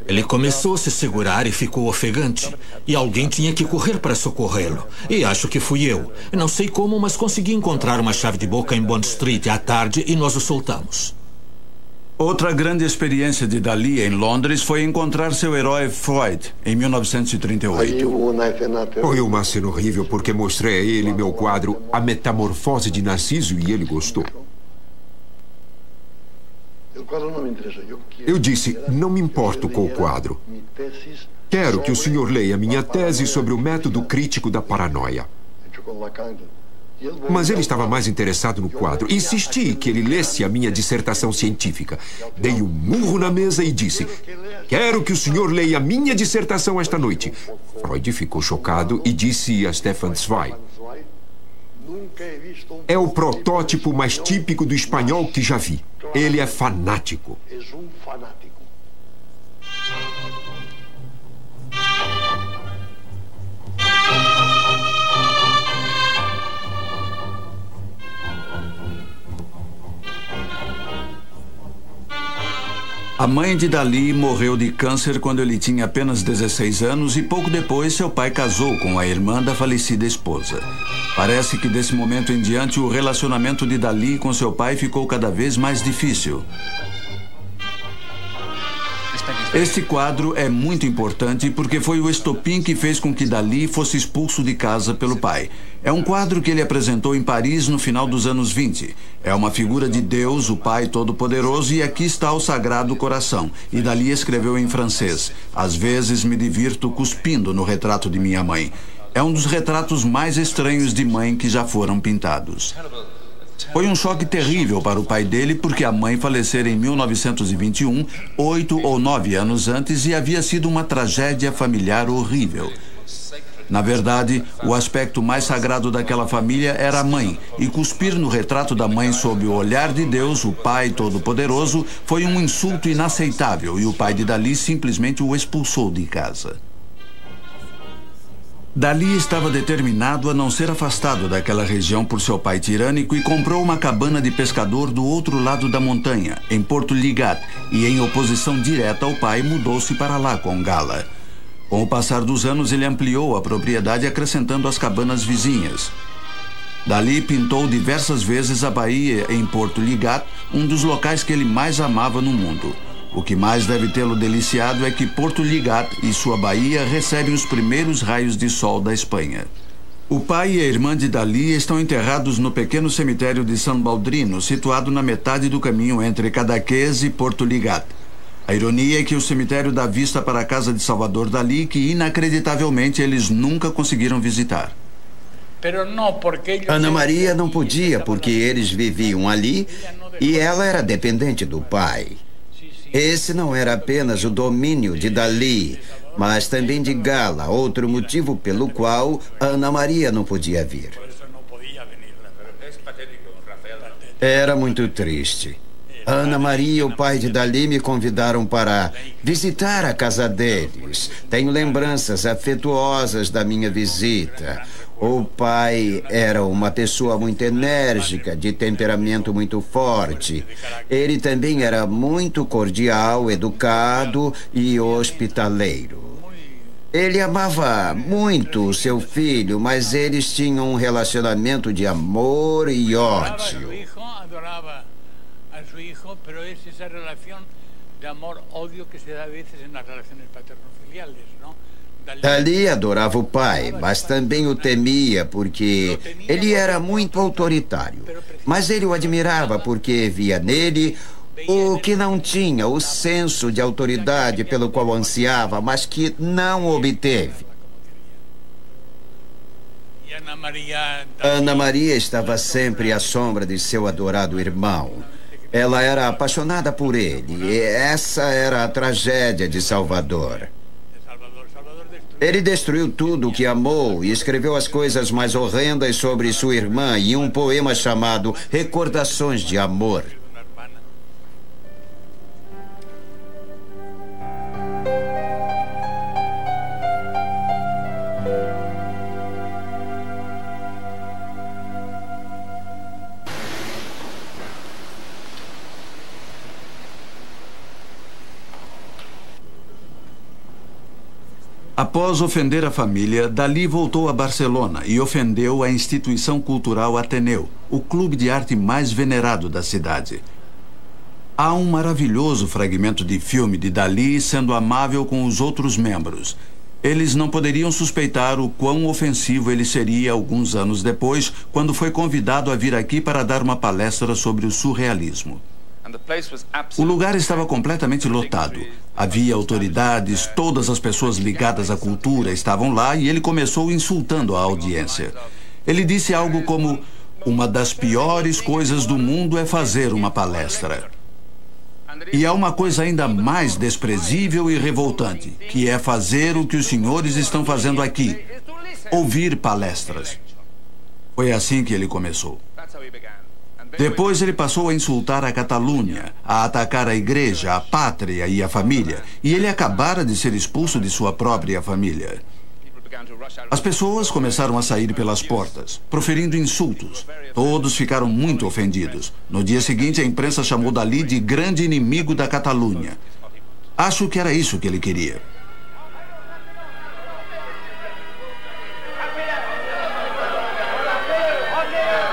Ele começou a se segurar e ficou ofegante. E alguém tinha que correr para socorrê-lo. E acho que fui eu. Não sei como, mas consegui encontrar uma chave de boca em Bond Street à tarde e nós o soltamos. Outra grande experiência de Dalí em Londres foi encontrar seu herói Freud, em 1938. Foi uma cena horrível porque mostrei a ele meu quadro A Metamorfose de Narciso e ele gostou. Eu disse, não me importo com o quadro. Quero que o senhor leia minha tese sobre o método crítico da paranoia. Mas ele estava mais interessado no quadro. Insisti que ele lesse a minha dissertação científica. Dei um murro na mesa e disse, quero que o senhor leia a minha dissertação esta noite. Freud ficou chocado e disse a Stefan Zweig, é o protótipo mais típico do espanhol que já vi. Ele é fanático. A mãe de Dalí morreu de câncer quando ele tinha apenas 16 anos e pouco depois seu pai casou com a irmã da falecida esposa. Parece que desse momento em diante o relacionamento de Dalí com seu pai ficou cada vez mais difícil. Este quadro é muito importante porque foi o estopim que fez com que Dalí fosse expulso de casa pelo pai. É um quadro que ele apresentou em Paris no final dos anos 20. É uma figura de Deus, o Pai Todo-Poderoso, e aqui está o Sagrado Coração. E Dalí escreveu em francês: "Às vezes me divirto cuspindo no retrato de minha mãe." É um dos retratos mais estranhos de mãe que já foram pintados. Foi um choque terrível para o pai dele porque a mãe falecera em 1921, 8 ou 9 anos antes, e havia sido uma tragédia familiar horrível. Na verdade, o aspecto mais sagrado daquela família era a mãe, e cuspir no retrato da mãe sob o olhar de Deus, o Pai Todo-Poderoso, foi um insulto inaceitável, e o pai de Dalí simplesmente o expulsou de casa. Dalí estava determinado a não ser afastado daquela região por seu pai tirânico e comprou uma cabana de pescador do outro lado da montanha, em Porto Ligat, e em oposição direta ao pai mudou-se para lá com Gala. Com o passar dos anos, ele ampliou a propriedade acrescentando as cabanas vizinhas. Dalí pintou diversas vezes a Bahia em Porto Ligat, um dos locais que ele mais amava no mundo. O que mais deve tê-lo deliciado é que Porto Ligat e sua Bahia recebem os primeiros raios de sol da Espanha. O pai e a irmã de Dalí estão enterrados no pequeno cemitério de San Baldrino, situado na metade do caminho entre Cadaqués e Porto Ligat. A ironia é que o cemitério dá vista para a casa de Salvador Dalí, que inacreditavelmente eles nunca conseguiram visitar. Ana Maria não podia porque eles viviam ali e ela era dependente do pai. Esse não era apenas o domínio de Dalí, mas também de Gala, outro motivo pelo qual Ana Maria não podia vir. Era muito triste. Ana Maria e o pai de Dalí me convidaram para visitar a casa deles. Tenho lembranças afetuosas da minha visita. O pai era uma pessoa muito enérgica, de temperamento muito forte. Ele também era muito cordial, educado e hospitaleiro. Ele amava muito o seu filho, mas eles tinham um relacionamento de amor e ódio. Dalí adorava o pai, mas também o temia porque ele era muito autoritário. Mas ele o admirava porque via nele o que não tinha, o senso de autoridade pelo qual ansiava, mas que não obteve. Ana Maria estava sempre à sombra de seu adorado irmão. Ela era apaixonada por ele, e essa era a tragédia de Salvador. Ele destruiu tudo o que amou e escreveu as coisas mais horrendas sobre sua irmã em um poema chamado Recordações de Amor. Após ofender a família, Dalí voltou a Barcelona e ofendeu a instituição cultural Ateneu, o clube de arte mais venerado da cidade. Há um maravilhoso fragmento de filme de Dalí sendo amável com os outros membros. Eles não poderiam suspeitar o quão ofensivo ele seria alguns anos depois, quando foi convidado a vir aqui para dar uma palestra sobre o surrealismo. O lugar estava completamente lotado. Havia autoridades, todas as pessoas ligadas à cultura estavam lá e ele começou insultando a audiência. Ele disse algo como: "Uma das piores coisas do mundo é fazer uma palestra. E há uma coisa ainda mais desprezível e revoltante, que é fazer o que os senhores estão fazendo aqui: ouvir palestras." Foi assim que ele começou. Depois ele passou a insultar a Catalunha, a atacar a igreja, a pátria e a família. E ele acabara de ser expulso de sua própria família. As pessoas começaram a sair pelas portas, proferindo insultos. Todos ficaram muito ofendidos. No dia seguinte, a imprensa chamou Dalí de grande inimigo da Catalunha. Acho que era isso que ele queria.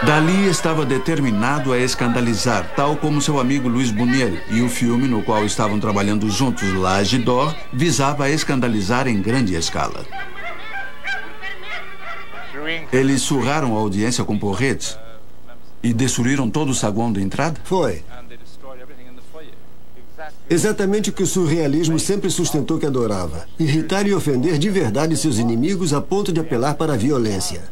Dalí estava determinado a escandalizar, tal como seu amigo Luis Buñuel, e o filme no qual estavam trabalhando juntos, L'Âge d'Or, visava escandalizar em grande escala. Eles surraram a audiência com porretes e destruíram todo o saguão de entrada? Foi. Exatamente o que o surrealismo sempre sustentou que adorava. Irritar e ofender de verdade seus inimigos a ponto de apelar para a violência.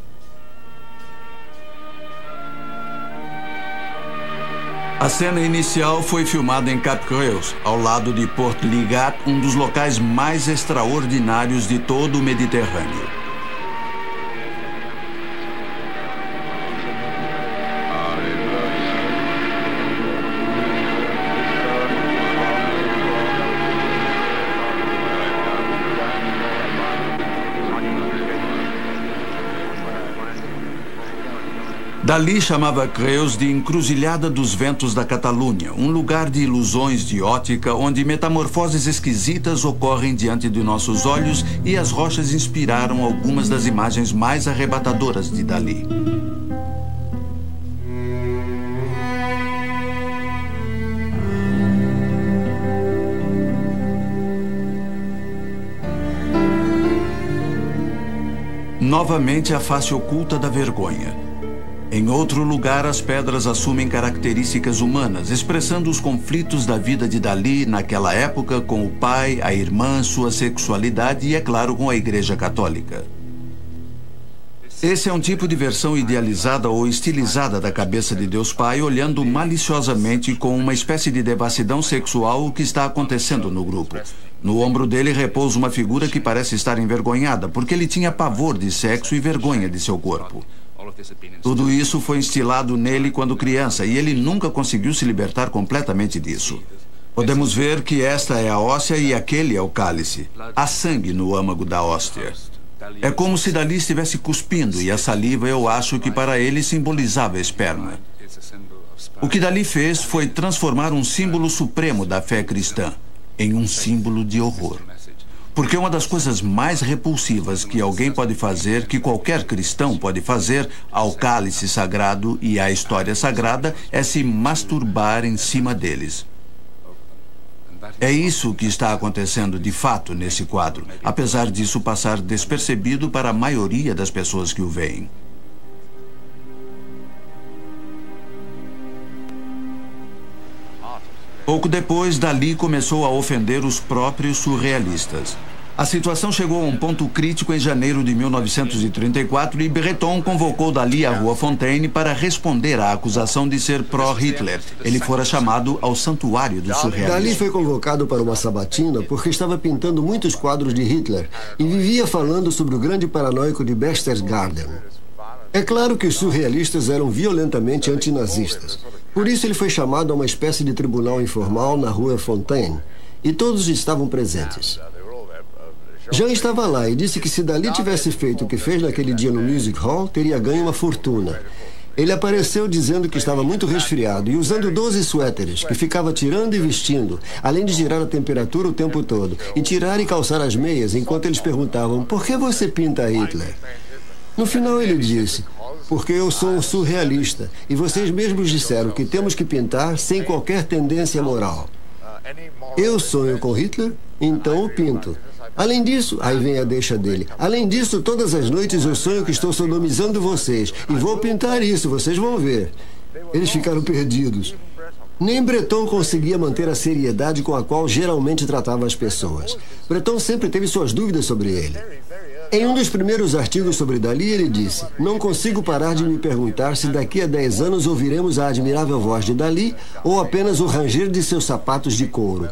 A cena inicial foi filmada em Cap-Creus, ao lado de Portligat, um dos locais mais extraordinários de todo o Mediterrâneo. Dalí chamava Creus de Encruzilhada dos Ventos da Catalunha, um lugar de ilusões de ótica onde metamorfoses esquisitas ocorrem diante de nossos olhos, e as rochas inspiraram algumas das imagens mais arrebatadoras de Dalí. Novamente a face oculta da vergonha. Em outro lugar, as pedras assumem características humanas, expressando os conflitos da vida de Dalí naquela época com o pai, a irmã, sua sexualidade e, é claro, com a Igreja Católica. Esse é um tipo de versão idealizada ou estilizada da cabeça de Deus Pai, olhando maliciosamente com uma espécie de devassidão sexual o que está acontecendo no grupo. No ombro dele repousa uma figura que parece estar envergonhada, porque ele tinha pavor de sexo e vergonha de seu corpo. Tudo isso foi instilado nele quando criança, e ele nunca conseguiu se libertar completamente disso. Podemos ver que esta é a hóstia e aquele é o cálice. Há sangue no âmago da hóstia. É como se Dalí estivesse cuspindo, e a saliva, eu acho que para ele simbolizava esperma. O que Dalí fez foi transformar um símbolo supremo da fé cristã em um símbolo de horror. Porque uma das coisas mais repulsivas que alguém pode fazer, que qualquer cristão pode fazer ao cálice sagrado e à história sagrada, é se masturbar em cima deles. É isso que está acontecendo de fato nesse quadro, apesar disso passar despercebido para a maioria das pessoas que o veem. Pouco depois, Dalí começou a ofender os próprios surrealistas. A situação chegou a um ponto crítico em janeiro de 1934 e Breton convocou Dalí à Rua Fontaine para responder à acusação de ser pró-Hitler. Ele fora chamado ao santuário do surrealismo. Dalí foi convocado para uma sabatina porque estava pintando muitos quadros de Hitler e vivia falando sobre o grande paranoico de Berchtesgaden. É claro que os surrealistas eram violentamente antinazistas. Por isso ele foi chamado a uma espécie de tribunal informal na Rua Fontaine, e todos estavam presentes. Jean estava lá e disse que se Dalí tivesse feito o que fez naquele dia no Music Hall, teria ganho uma fortuna. Ele apareceu dizendo que estava muito resfriado e usando 12 suéteres, que ficava tirando e vestindo, além de girar a temperatura o tempo todo, e tirar e calçar as meias enquanto eles perguntavam: por que você pinta Hitler? No final ele disse: porque eu sou um surrealista e vocês mesmos disseram que temos que pintar sem qualquer tendência moral. Eu sonho com Hitler, então o pinto. Além disso, aí vem a deixa dele. Além disso, todas as noites eu sonho que estou sodomizando vocês e vou pintar isso, vocês vão ver. Eles ficaram perdidos. Nem Breton conseguia manter a seriedade com a qual geralmente tratava as pessoas. Breton sempre teve suas dúvidas sobre ele. Em um dos primeiros artigos sobre Dalí, ele disse: não consigo parar de me perguntar se daqui a 10 anos ouviremos a admirável voz de Dalí ou apenas o ranger de seus sapatos de couro.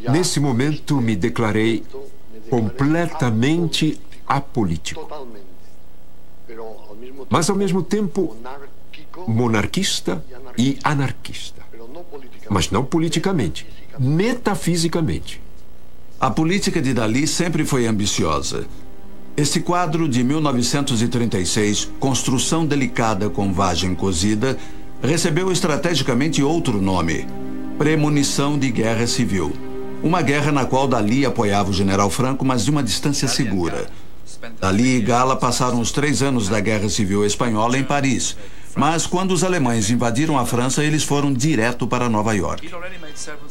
Nesse momento, me declarei completamente apolítico. Mas, ao mesmo tempo, monarquista e anarquista. Mas não politicamente, metafisicamente. A política de Dalí sempre foi ambiciosa. Este quadro de 1936, Construção Delicada com Vagem Cozida, recebeu estrategicamente outro nome: Premonição de Guerra Civil. Uma guerra na qual Dalí apoiava o general Franco, mas de uma distância segura. Dalí e Gala passaram os 3 anos da Guerra Civil Espanhola em Paris. Mas quando os alemães invadiram a França, eles foram direto para Nova York.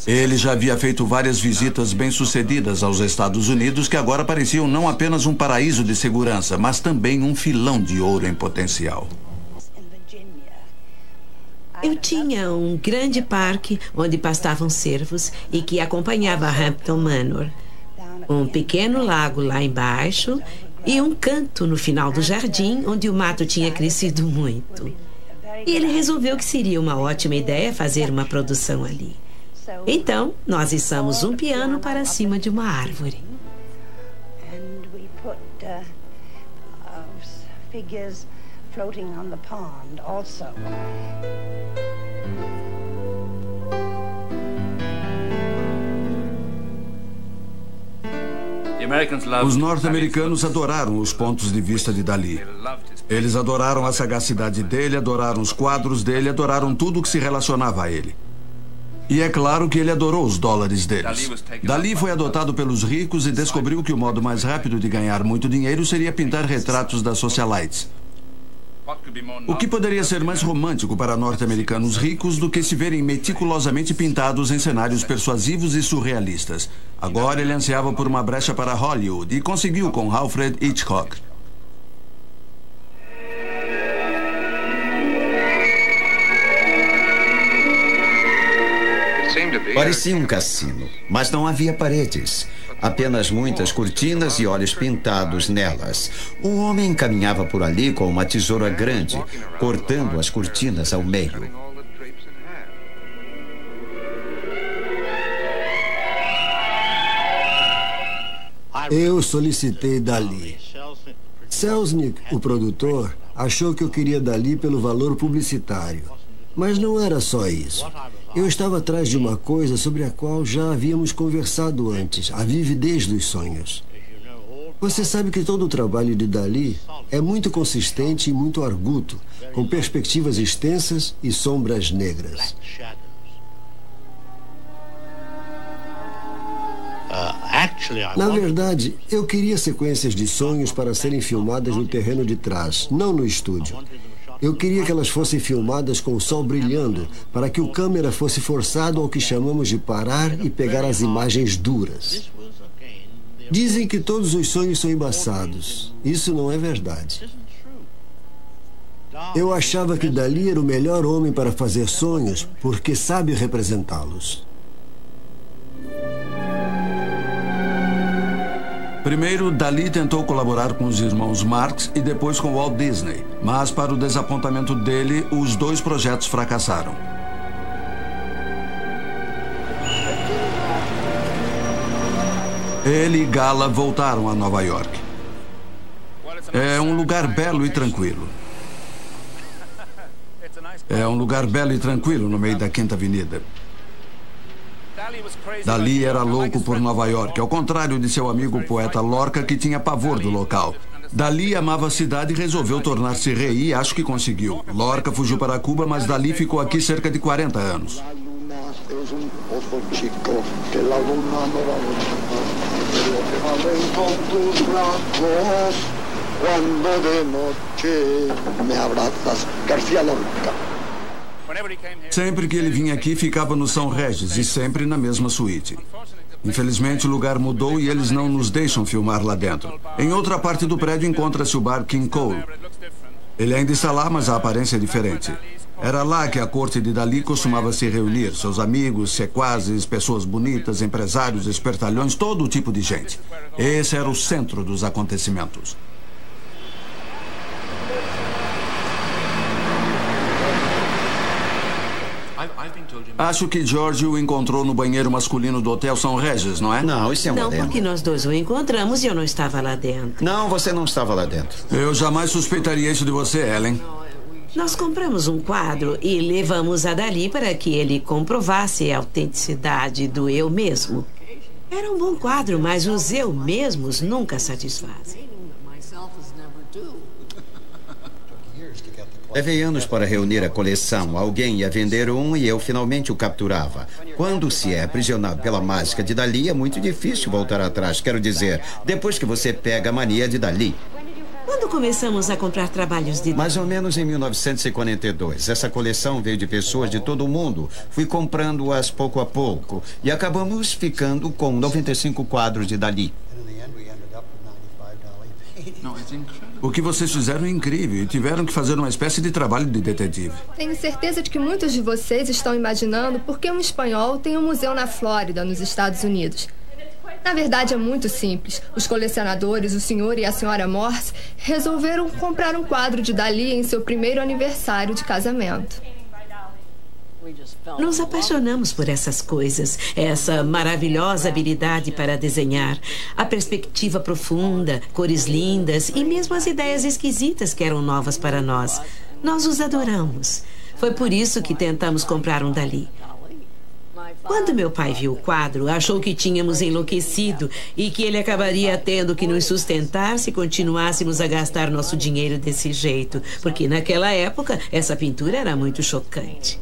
Ele já havia feito várias visitas bem-sucedidas aos Estados Unidos que agora pareciam não apenas um paraíso de segurança, mas também um filão de ouro em potencial. Eu tinha um grande parque onde pastavam cervos e que acompanhava Hampton Manor. Um pequeno lago lá embaixo e um canto no final do jardim onde o mato tinha crescido muito. E ele resolveu que seria uma ótima ideia fazer uma produção ali. Então, nós içamos um piano para cima de uma árvore. Os norte-americanos adoraram os pontos de vista de Dalí. Eles adoraram a sagacidade dele, adoraram os quadros dele, adoraram tudo que se relacionava a ele. E é claro que ele adorou os dólares deles. Dalí foi adotado pelos ricos e descobriu que o modo mais rápido de ganhar muito dinheiro seria pintar retratos das socialites. O que poderia ser mais romântico para norte-americanos ricos do que se verem meticulosamente pintados em cenários persuasivos e surrealistas? Agora ele ansiava por uma brecha para Hollywood e conseguiu com Alfred Hitchcock. Parecia um cassino, mas não havia paredes. Apenas muitas cortinas e olhos pintados nelas. Um homem caminhava por ali com uma tesoura grande, cortando as cortinas ao meio. Eu solicitei Dalí. Selznick, o produtor, achou que eu queria Dalí pelo valor publicitário. Mas não era só isso. Eu estava atrás de uma coisa sobre a qual já havíamos conversado antes, a vividez dos sonhos. Você sabe que todo o trabalho de Dalí é muito consistente e muito arguto, com perspectivas extensas e sombras negras. Na verdade, eu queria sequências de sonhos para serem filmadas no terreno de trás, não no estúdio. Eu queria que elas fossem filmadas com o sol brilhando, para que o câmera fosse forçado ao que chamamos de parar e pegar as imagens duras. Dizem que todos os sonhos são embaçados. Isso não é verdade. Eu achava que Dalí era o melhor homem para fazer sonhos, porque sabe representá-los. Primeiro, Dalí tentou colaborar com os irmãos Marx e depois com Walt Disney. Mas, para o desapontamento dele, os 2 projetos fracassaram. Ele e Gala voltaram a Nova York. É um lugar belo e tranquilo. É um lugar belo e tranquilo no meio da Quinta Avenida. Dalí era louco por Nova York, ao contrário de seu amigo poeta Lorca, que tinha pavor do local. Dalí amava a cidade e resolveu tornar-se rei e acho que conseguiu. Lorca fugiu para Cuba, mas Dalí ficou aqui cerca de 40 anos. Sempre que ele vinha aqui, ficava no São Regis e sempre na mesma suíte. Infelizmente, o lugar mudou e eles não nos deixam filmar lá dentro. Em outra parte do prédio encontra-se o bar King Cole. Ele ainda está lá, mas a aparência é diferente. Era lá que a corte de Dalí costumava se reunir. Seus amigos, sequazes, pessoas bonitas, empresários, espertalhões, todo tipo de gente. Esse era o centro dos acontecimentos. Acho que George o encontrou no banheiro masculino do Hotel São Regis, não é? Não, isso é uma Não, porque nós 2 o encontramos e eu não estava lá dentro. Não, você não estava lá dentro. Eu jamais suspeitaria isso de você, Ellen. Nós compramos um quadro e levamos a Dalí para que ele comprovasse a autenticidade do eu mesmo. Era um bom quadro, mas os eu mesmos nunca satisfazem. Levei anos para reunir a coleção. Alguém ia vender um e eu finalmente o capturava. Quando se é aprisionado pela mágica de Dalí, é muito difícil voltar atrás. Quero dizer, depois que você pega a mania de Dalí. Quando começamos a comprar trabalhos de... Mais ou menos em 1942. Essa coleção veio de pessoas de todo o mundo. Fui comprando-as pouco a pouco. E acabamos ficando com 95 quadros de Dalí. O que vocês fizeram é incrível e tiveram que fazer uma espécie de trabalho de detetive. Tenho certeza de que muitos de vocês estão imaginando por que um espanhol tem um museu na Flórida, nos Estados Unidos. Na verdade, é muito simples. Os colecionadores, o senhor e a senhora Morse, resolveram comprar um quadro de Dalí em seu primeiro aniversário de casamento. Nos apaixonamos por essas coisas, essa maravilhosa habilidade para desenhar, a perspectiva profunda, cores lindas e mesmo as ideias esquisitas que eram novas para nós. Nós os adoramos. Foi por isso que tentamos comprar um Dalí. Quando meu pai viu o quadro, achou que tínhamos enlouquecido e que ele acabaria tendo que nos sustentar se continuássemos a gastar nosso dinheiro desse jeito, porque naquela época essa pintura era muito chocante.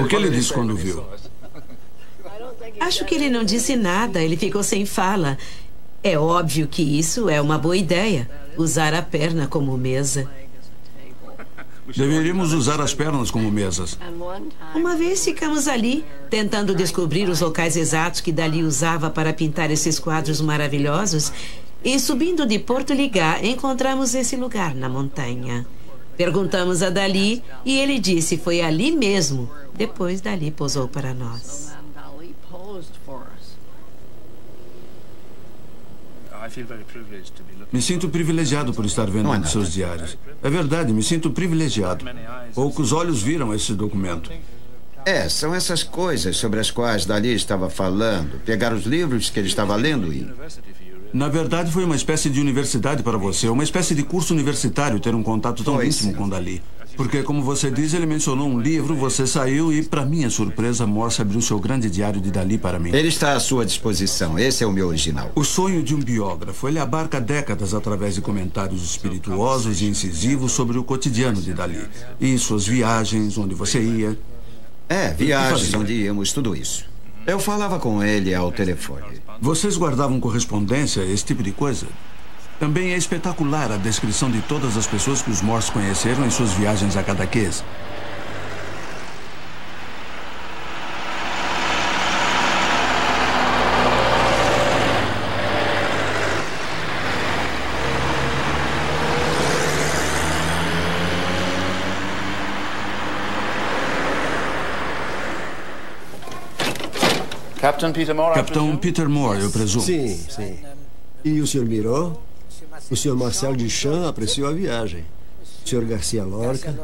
O que ele disse quando viu? Acho que ele não disse nada, ele ficou sem fala. É óbvio que isso é uma boa ideia, usar a perna como mesa. Deveríamos usar as pernas como mesas. Uma vez ficamos ali, tentando descobrir os locais exatos que Dalí usava para pintar esses quadros maravilhosos, e subindo de Porto Ligá, encontramos esse lugar na montanha. Perguntamos a Dalí e ele disse foi ali mesmo. Depois Dalí posou para nós. Me sinto privilegiado por estar vendo um de seus diários. É verdade, me sinto privilegiado. Poucos olhos viram esse documento. São essas coisas sobre as quais Dalí estava falando. Pegar os livros que ele estava lendo e... Na verdade, foi uma espécie de universidade para você, uma espécie de curso universitário ter um contato tão íntimo com Dalí. Porque, como você diz, ele mencionou um livro, você saiu e, para minha surpresa, Morse abriu seu grande diário de Dalí para mim. Ele está à sua disposição. Esse é o meu original. O sonho de um biógrafo. Ele abarca décadas através de comentários espirituosos e incisivos sobre o cotidiano de Dalí. E suas viagens, onde você ia. Viagens, onde íamos, tudo isso. Eu falava com ele ao telefone. Vocês guardavam correspondência, esse tipo de coisa? Também é espetacular a descrição de todas as pessoas que os Morse conheceram em suas viagens a Cadaqués. Capitão Peter Moore, eu presumo. Sim, sim. E o Sr. Miró? O Sr. Marcel Duchamp apreciou a viagem. O Sr. Garcia Lorca?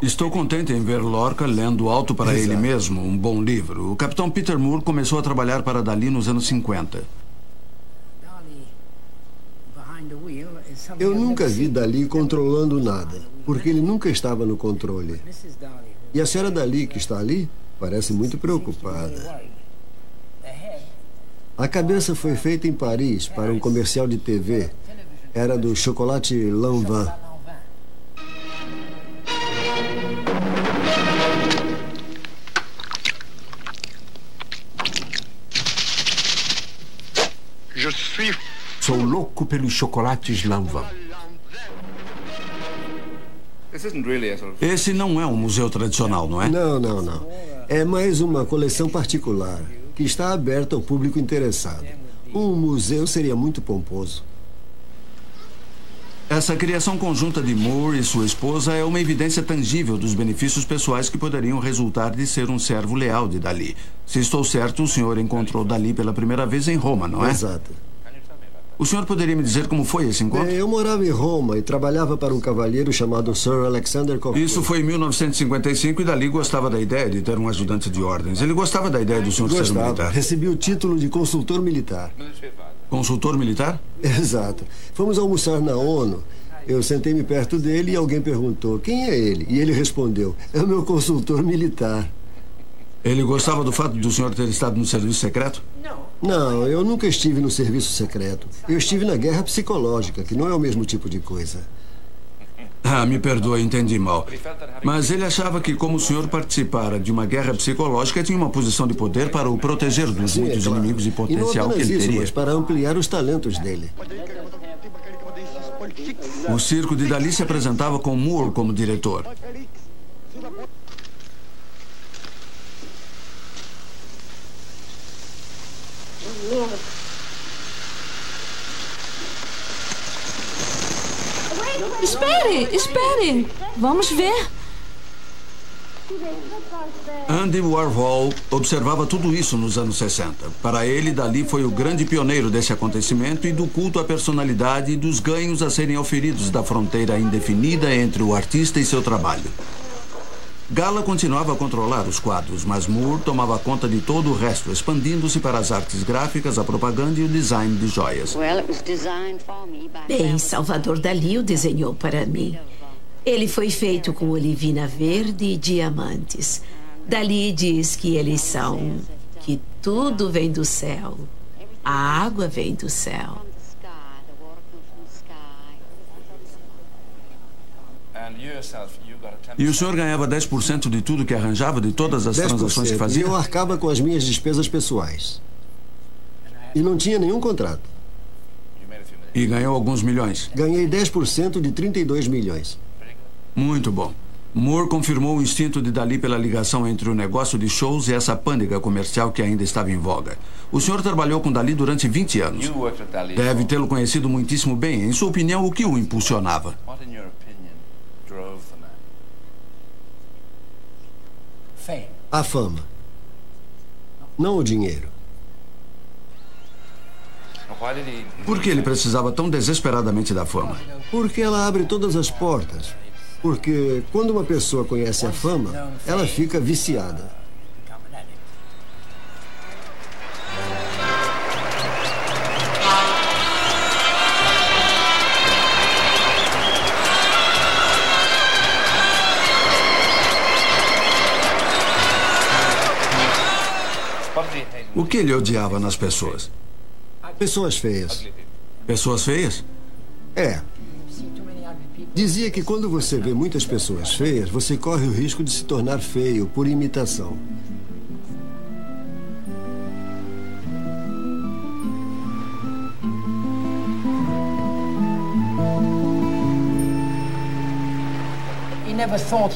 Estou contente em ver Lorca lendo alto para ele mesmo um bom livro. O Capitão Peter Moore começou a trabalhar para Dalí nos anos 50. Eu nunca vi Dalí controlando nada, porque ele nunca estava no controle. E a senhora Dalí, que está ali, parece muito preocupada. A cabeça foi feita em Paris para um comercial de TV. Era do chocolate Lanvin. Sou louco pelos chocolates Lanvin. Esse não é um museu tradicional, não é? Não, não, não. É mais uma coleção particular, que está aberta ao público interessado. Um museu seria muito pomposo. Essa criação conjunta de Moore e sua esposa é uma evidência tangível dos benefícios pessoais que poderiam resultar de ser um servo leal de Dalí. Se estou certo, o senhor encontrou Dalí pela primeira vez em Roma, não é? Exato. O senhor poderia me dizer como foi esse encontro? Eu morava em Roma e trabalhava para um cavalheiro chamado Sir Alexander Cockburn. Isso foi em 1955 e Dalí gostava da ideia de ter um ajudante de ordens. Ele gostava da ideia do senhor ser um militar. Recebi o título de consultor militar. Consultor militar? Exato. Fomos almoçar na ONU. Eu sentei-me perto dele e alguém perguntou, quem é ele? E ele respondeu, é o meu consultor militar. Ele gostava do fato do senhor ter estado no serviço secreto? Não, eu nunca estive no serviço secreto. Eu estive na guerra psicológica, que não é o mesmo tipo de coisa. Me perdoe, entendi mal. Mas ele achava que, como o senhor participara de uma guerra psicológica, tinha uma posição de poder para o proteger dos muitos inimigos e potencial que ele teria. Mas para ampliar os talentos dele. O circo de Dalí se apresentava com Moore como diretor. Espere! Vamos ver. Andy Warhol observava tudo isso nos anos 60. Para ele, Dalí foi o grande pioneiro desse acontecimento e do culto à personalidade e dos ganhos a serem auferidos da fronteira indefinida entre o artista e seu trabalho. Gala continuava a controlar os quadros, mas Moore tomava conta de todo o resto, expandindo-se para as artes gráficas, a propaganda e o design de joias. Bem, Salvador Dalí o desenhou para mim. Ele foi feito com olivina verde e diamantes. Dalí diz que que tudo vem do céu. A água vem do céu. E o senhor ganhava 10% de tudo que arranjava, de todas as transações que fazia? E eu arcava com as minhas despesas pessoais. E não tinha nenhum contrato. E ganhou alguns milhões? Ganhei 10% de 32 milhões. Muito bom. Moore confirmou o instinto de Dalí pela ligação entre o negócio de shows e essa pândega comercial que ainda estava em voga. O senhor trabalhou com Dalí durante 20 anos. Deve tê-lo conhecido muitíssimo bem. Em sua opinião, o que o impulsionava? A fama. Não o dinheiro. Por que ele precisava tão desesperadamente da fama? Porque ela abre todas as portas. Porque quando uma pessoa conhece a fama, ela fica viciada. O que ele odiava nas pessoas? Pessoas feias. Pessoas feias? É. Dizia que quando você vê muitas pessoas feias, você corre o risco de se tornar feio por imitação.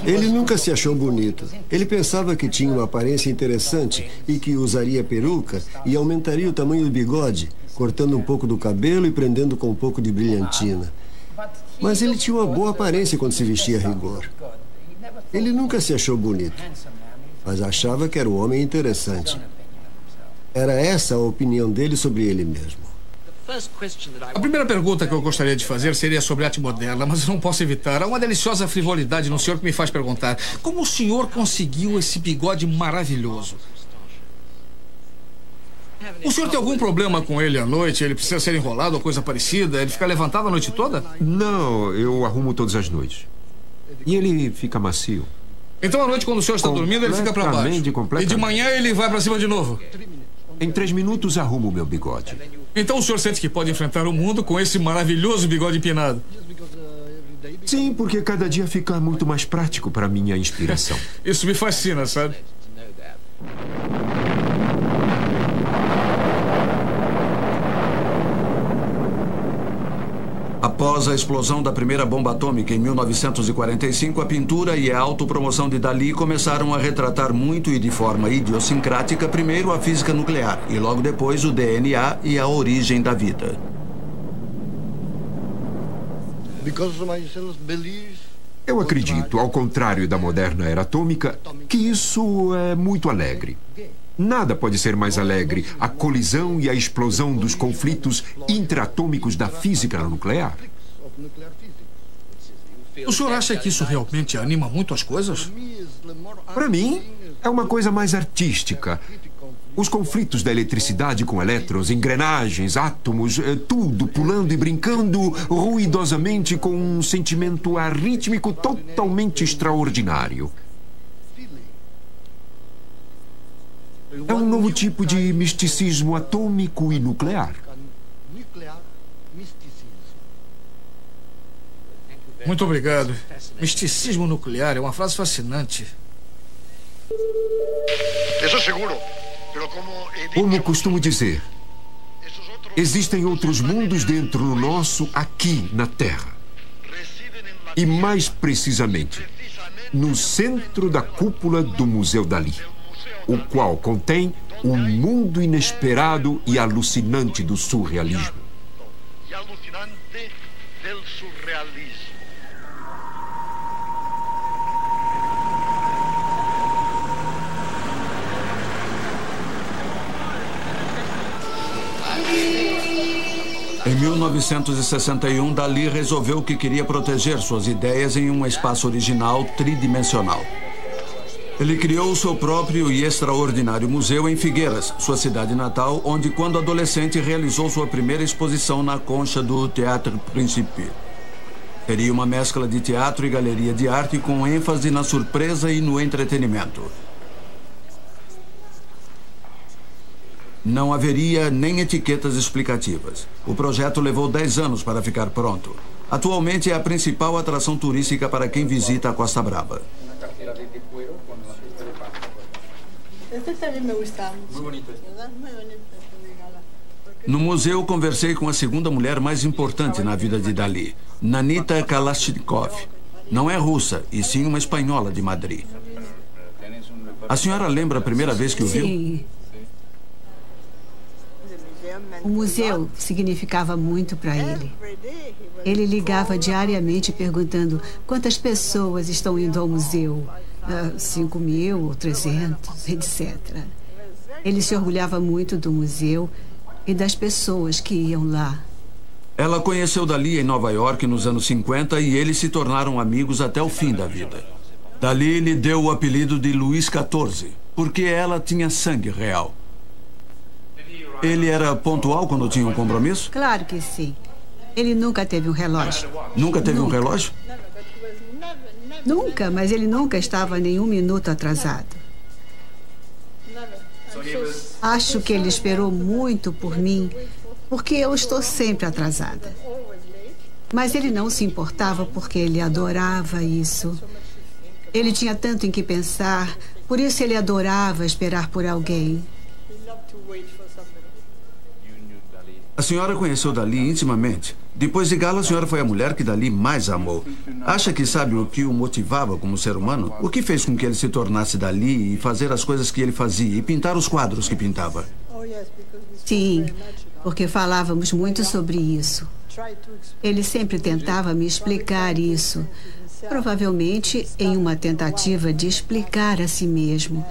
Ele nunca se achou bonito. Ele pensava que tinha uma aparência interessante e que usaria peruca e aumentaria o tamanho do bigode, cortando um pouco do cabelo e prendendo com um pouco de brilhantina. Mas ele tinha uma boa aparência quando se vestia a rigor. Ele nunca se achou bonito, mas achava que era um homem interessante. Era essa a opinião dele sobre ele mesmo. A primeira pergunta que eu gostaria de fazer seria sobre arte moderna, mas eu não posso evitar. Há uma deliciosa frivolidade no senhor que me faz perguntar: como o senhor conseguiu esse bigode maravilhoso? O senhor tem algum problema com ele à noite? Ele precisa ser enrolado ou coisa parecida? Ele fica levantado a noite toda? Não, eu arrumo todas as noites. E ele fica macio. Então à noite, quando o senhor está dormindo, ele fica para baixo. E de manhã ele vai para cima de novo. Em 3 minutos arrumo o meu bigode. Então o senhor sente que pode enfrentar o mundo com esse maravilhoso bigode empinado? Sim, porque cada dia fica muito mais prático para minha inspiração. Isso me fascina, sabe? Após a explosão da primeira bomba atômica em 1945, a pintura e a autopromoção de Dalí começaram a retratar muito e de forma idiosincrática primeiro a física nuclear e logo depois o DNA e a origem da vida. Eu acredito, ao contrário da moderna era atômica, que isso é muito alegre. Nada pode ser mais alegre, a colisão e a explosão dos conflitos interatômicos da física nuclear. O senhor acha que isso realmente anima muito as coisas? Para mim, é uma coisa mais artística. Os conflitos da eletricidade com elétrons, engrenagens, átomos, tudo pulando e brincando ruidosamente com um sentimento arrítmico totalmente extraordinário. É um novo tipo de misticismo atômico e nuclear. Muito obrigado. Misticismo nuclear é uma frase fascinante. Como costumo dizer, existem outros mundos dentro do nosso aqui na Terra. E mais precisamente, no centro da cúpula do Museu Dalí, o qual contém um mundo inesperado e alucinante do surrealismo. Em 1961, Dalí resolveu que queria proteger suas ideias em um espaço original tridimensional. Ele criou o seu próprio e extraordinário museu em Figueiras, sua cidade natal, onde, quando adolescente, realizou sua primeira exposição na concha do Théâtre Principe. Seria uma mescla de teatro e galeria de arte com ênfase na surpresa e no entretenimento. Não haveria nem etiquetas explicativas. O projeto levou 10 anos para ficar pronto. Atualmente é a principal atração turística para quem visita a Costa Brava. No museu, conversei com a segunda mulher mais importante na vida de Dalí, Nanita Kalashnikov. Não é russa, e sim uma espanhola de Madrid. A senhora lembra a primeira vez que o viu? Sim. O museu significava muito para ele. Ele ligava diariamente perguntando quantas pessoas estão indo ao museu. 5.000 ou 300, etc. Ele se orgulhava muito do museu e das pessoas que iam lá. Ela conheceu Dalí em Nova York nos anos 50 e eles se tornaram amigos até o fim da vida. Dalí lhe deu o apelido de Luís XIV, porque ela tinha sangue real. Ele era pontual quando tinha um compromisso? Claro que sim. Ele nunca teve um relógio. Nunca teve um relógio? Nunca, mas ele nunca estava nem um minuto atrasado. Acho que ele esperou muito por mim, porque eu estou sempre atrasada. Mas ele não se importava porque ele adorava isso. Ele tinha tanto em que pensar, por isso ele adorava esperar por alguém. A senhora conheceu Dalí intimamente. Depois de Gala, a senhora foi a mulher que Dalí mais amou. Acha que sabe o que o motivava como ser humano? O que fez com que ele se tornasse Dalí e fazer as coisas que ele fazia e pintar os quadros que pintava? Sim, porque falávamos muito sobre isso. Ele sempre tentava me explicar isso. Provavelmente em uma tentativa de explicar a si mesmo.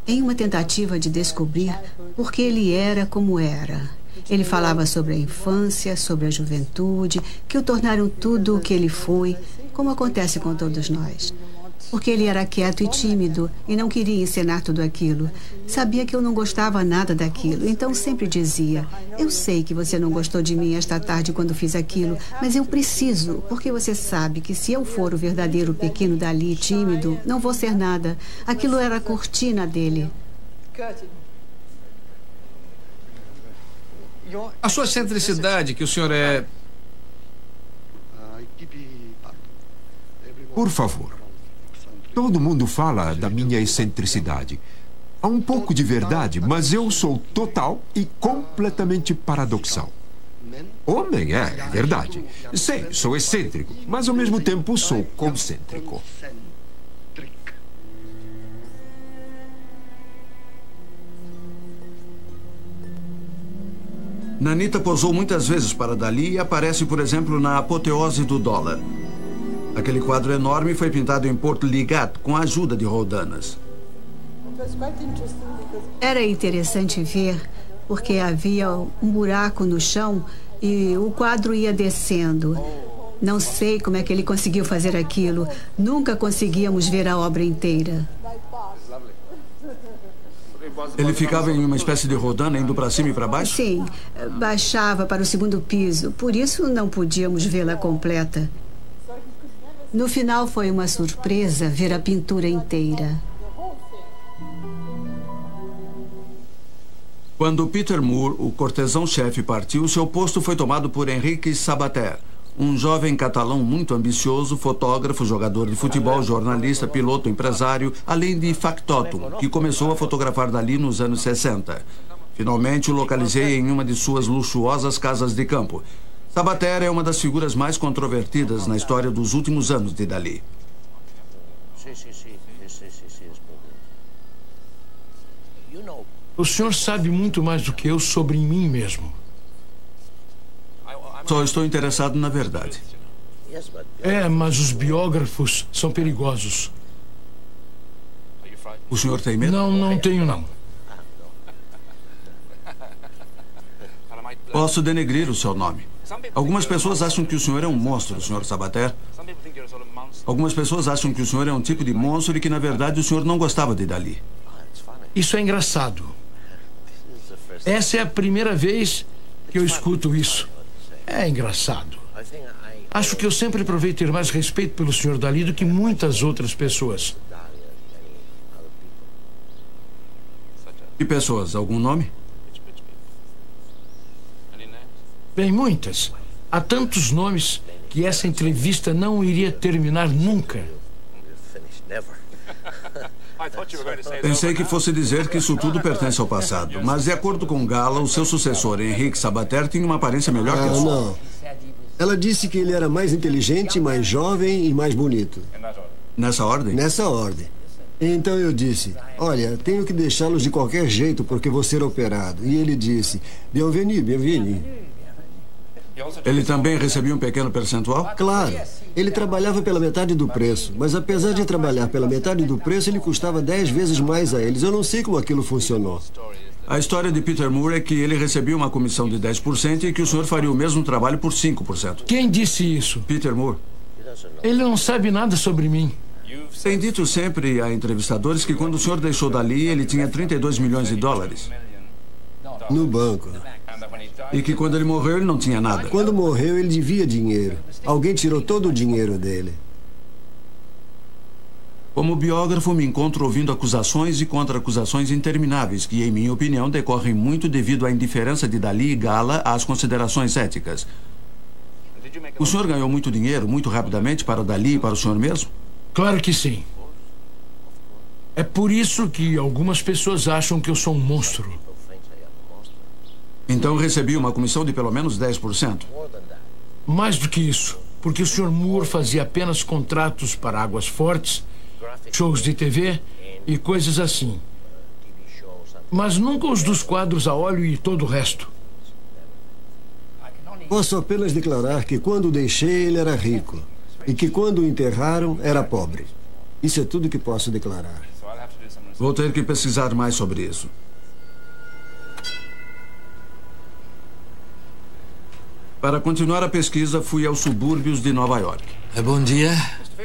Em uma tentativa de descobrir por que ele era como era. Ele falava sobre a infância, sobre a juventude, que o tornaram tudo o que ele foi, como acontece com todos nós. Porque ele era quieto e tímido e não queria encenar tudo aquilo. Sabia que eu não gostava nada daquilo, então sempre dizia: eu sei que você não gostou de mim esta tarde quando fiz aquilo, mas eu preciso, porque você sabe que se eu for o verdadeiro pequeno Dalí tímido, não vou ser nada. Aquilo era a cortina dele. A sua excentricidade, que o senhor é... Por favor. Todo mundo fala da minha excentricidade. Há um pouco de verdade, mas eu sou total e completamente paradoxal. Homem, é verdade. Sei, sou excêntrico, mas ao mesmo tempo sou concêntrico. Nanita posou muitas vezes para Dalí e aparece, por exemplo, na Apoteose do Dólar. Aquele quadro enorme foi pintado em Portligat com a ajuda de roldanas. Era interessante ver, porque havia um buraco no chão e o quadro ia descendo. Não sei como é que ele conseguiu fazer aquilo. Nunca conseguíamos ver a obra inteira. Ele ficava em uma espécie de rodana, indo para cima e para baixo? Sim, baixava para o segundo piso. Por isso não podíamos vê-la completa. No final foi uma surpresa ver a pintura inteira. Quando Peter Moore, o cortesão-chefe, partiu, seu posto foi tomado por Henrique Sabater, Um jovem catalão muito ambicioso, fotógrafo, jogador de futebol, jornalista, piloto, empresário, além de factotum, que começou a fotografar Dalí nos anos 60. Finalmente o localizei em uma de suas luxuosas casas de campo. Sabater é uma das figuras mais controvertidas na história dos últimos anos de Dalí. O senhor sabe muito mais do que eu sobre mim mesmo. Só estou interessado na verdade. Mas os biógrafos são perigosos. O senhor tem medo? Não tenho, não. Posso denegrir o seu nome. Algumas pessoas acham que o senhor é um monstro, Sr. Sabater. Algumas pessoas acham que o senhor é um tipo de monstro e que, na verdade, o senhor não gostava de Dalí. Isso é engraçado. Essa é a primeira vez que eu escuto isso. É engraçado. Acho que eu sempre provei ter mais respeito pelo Sr. Dalí do que muitas outras pessoas. Que pessoas? Algum nome? Bem, muitas. Há tantos nomes que essa entrevista não iria terminar nunca. Pensei que fosse dizer que isso tudo pertence ao passado. Mas, de acordo com Gala, o seu sucessor, Henrique Sabater, tinha uma aparência melhor que a sua. Não. Ela disse que ele era mais inteligente, mais jovem e mais bonito. Nessa ordem? Nessa ordem. Então eu disse, olha, tenho que deixá-los de qualquer jeito porque vou ser operado. E ele disse, bienvenue, bienvenue. Ele também recebia um pequeno percentual? Claro. Ele trabalhava pela metade do preço, mas apesar de trabalhar pela metade do preço, ele custava 10 vezes mais a eles. Eu não sei como aquilo funcionou. A história de Peter Moore é que ele recebia uma comissão de 10% e que o senhor faria o mesmo trabalho por 5%. Quem disse isso? Peter Moore. Ele não sabe nada sobre mim. Tem dito sempre a entrevistadores que quando o senhor deixou Dalí, ele tinha 32 milhões de dólares. No banco. E que quando ele morreu, ele não tinha nada. Quando morreu, ele devia dinheiro. Alguém tirou todo o dinheiro dele. Como biógrafo, me encontro ouvindo acusações e contra-acusações intermináveis, que, em minha opinião, decorrem muito devido à indiferença de Dalí e Gala às considerações éticas. O senhor ganhou muito dinheiro, muito rapidamente, para Dalí e para o senhor mesmo? Claro que sim. É por isso que algumas pessoas acham que eu sou um monstro. Então recebi uma comissão de pelo menos 10%. Mais do que isso, porque o Sr. Moore fazia apenas contratos para Águas Fortes, shows de TV e coisas assim. Mas nunca os dos quadros a óleo e todo o resto. Posso apenas declarar que quando o deixei, ele era rico. E que quando o enterraram, era pobre. Isso é tudo que posso declarar. Vou ter que pesquisar mais sobre isso. Para continuar a pesquisa, fui aos subúrbios de Nova York. Bom dia.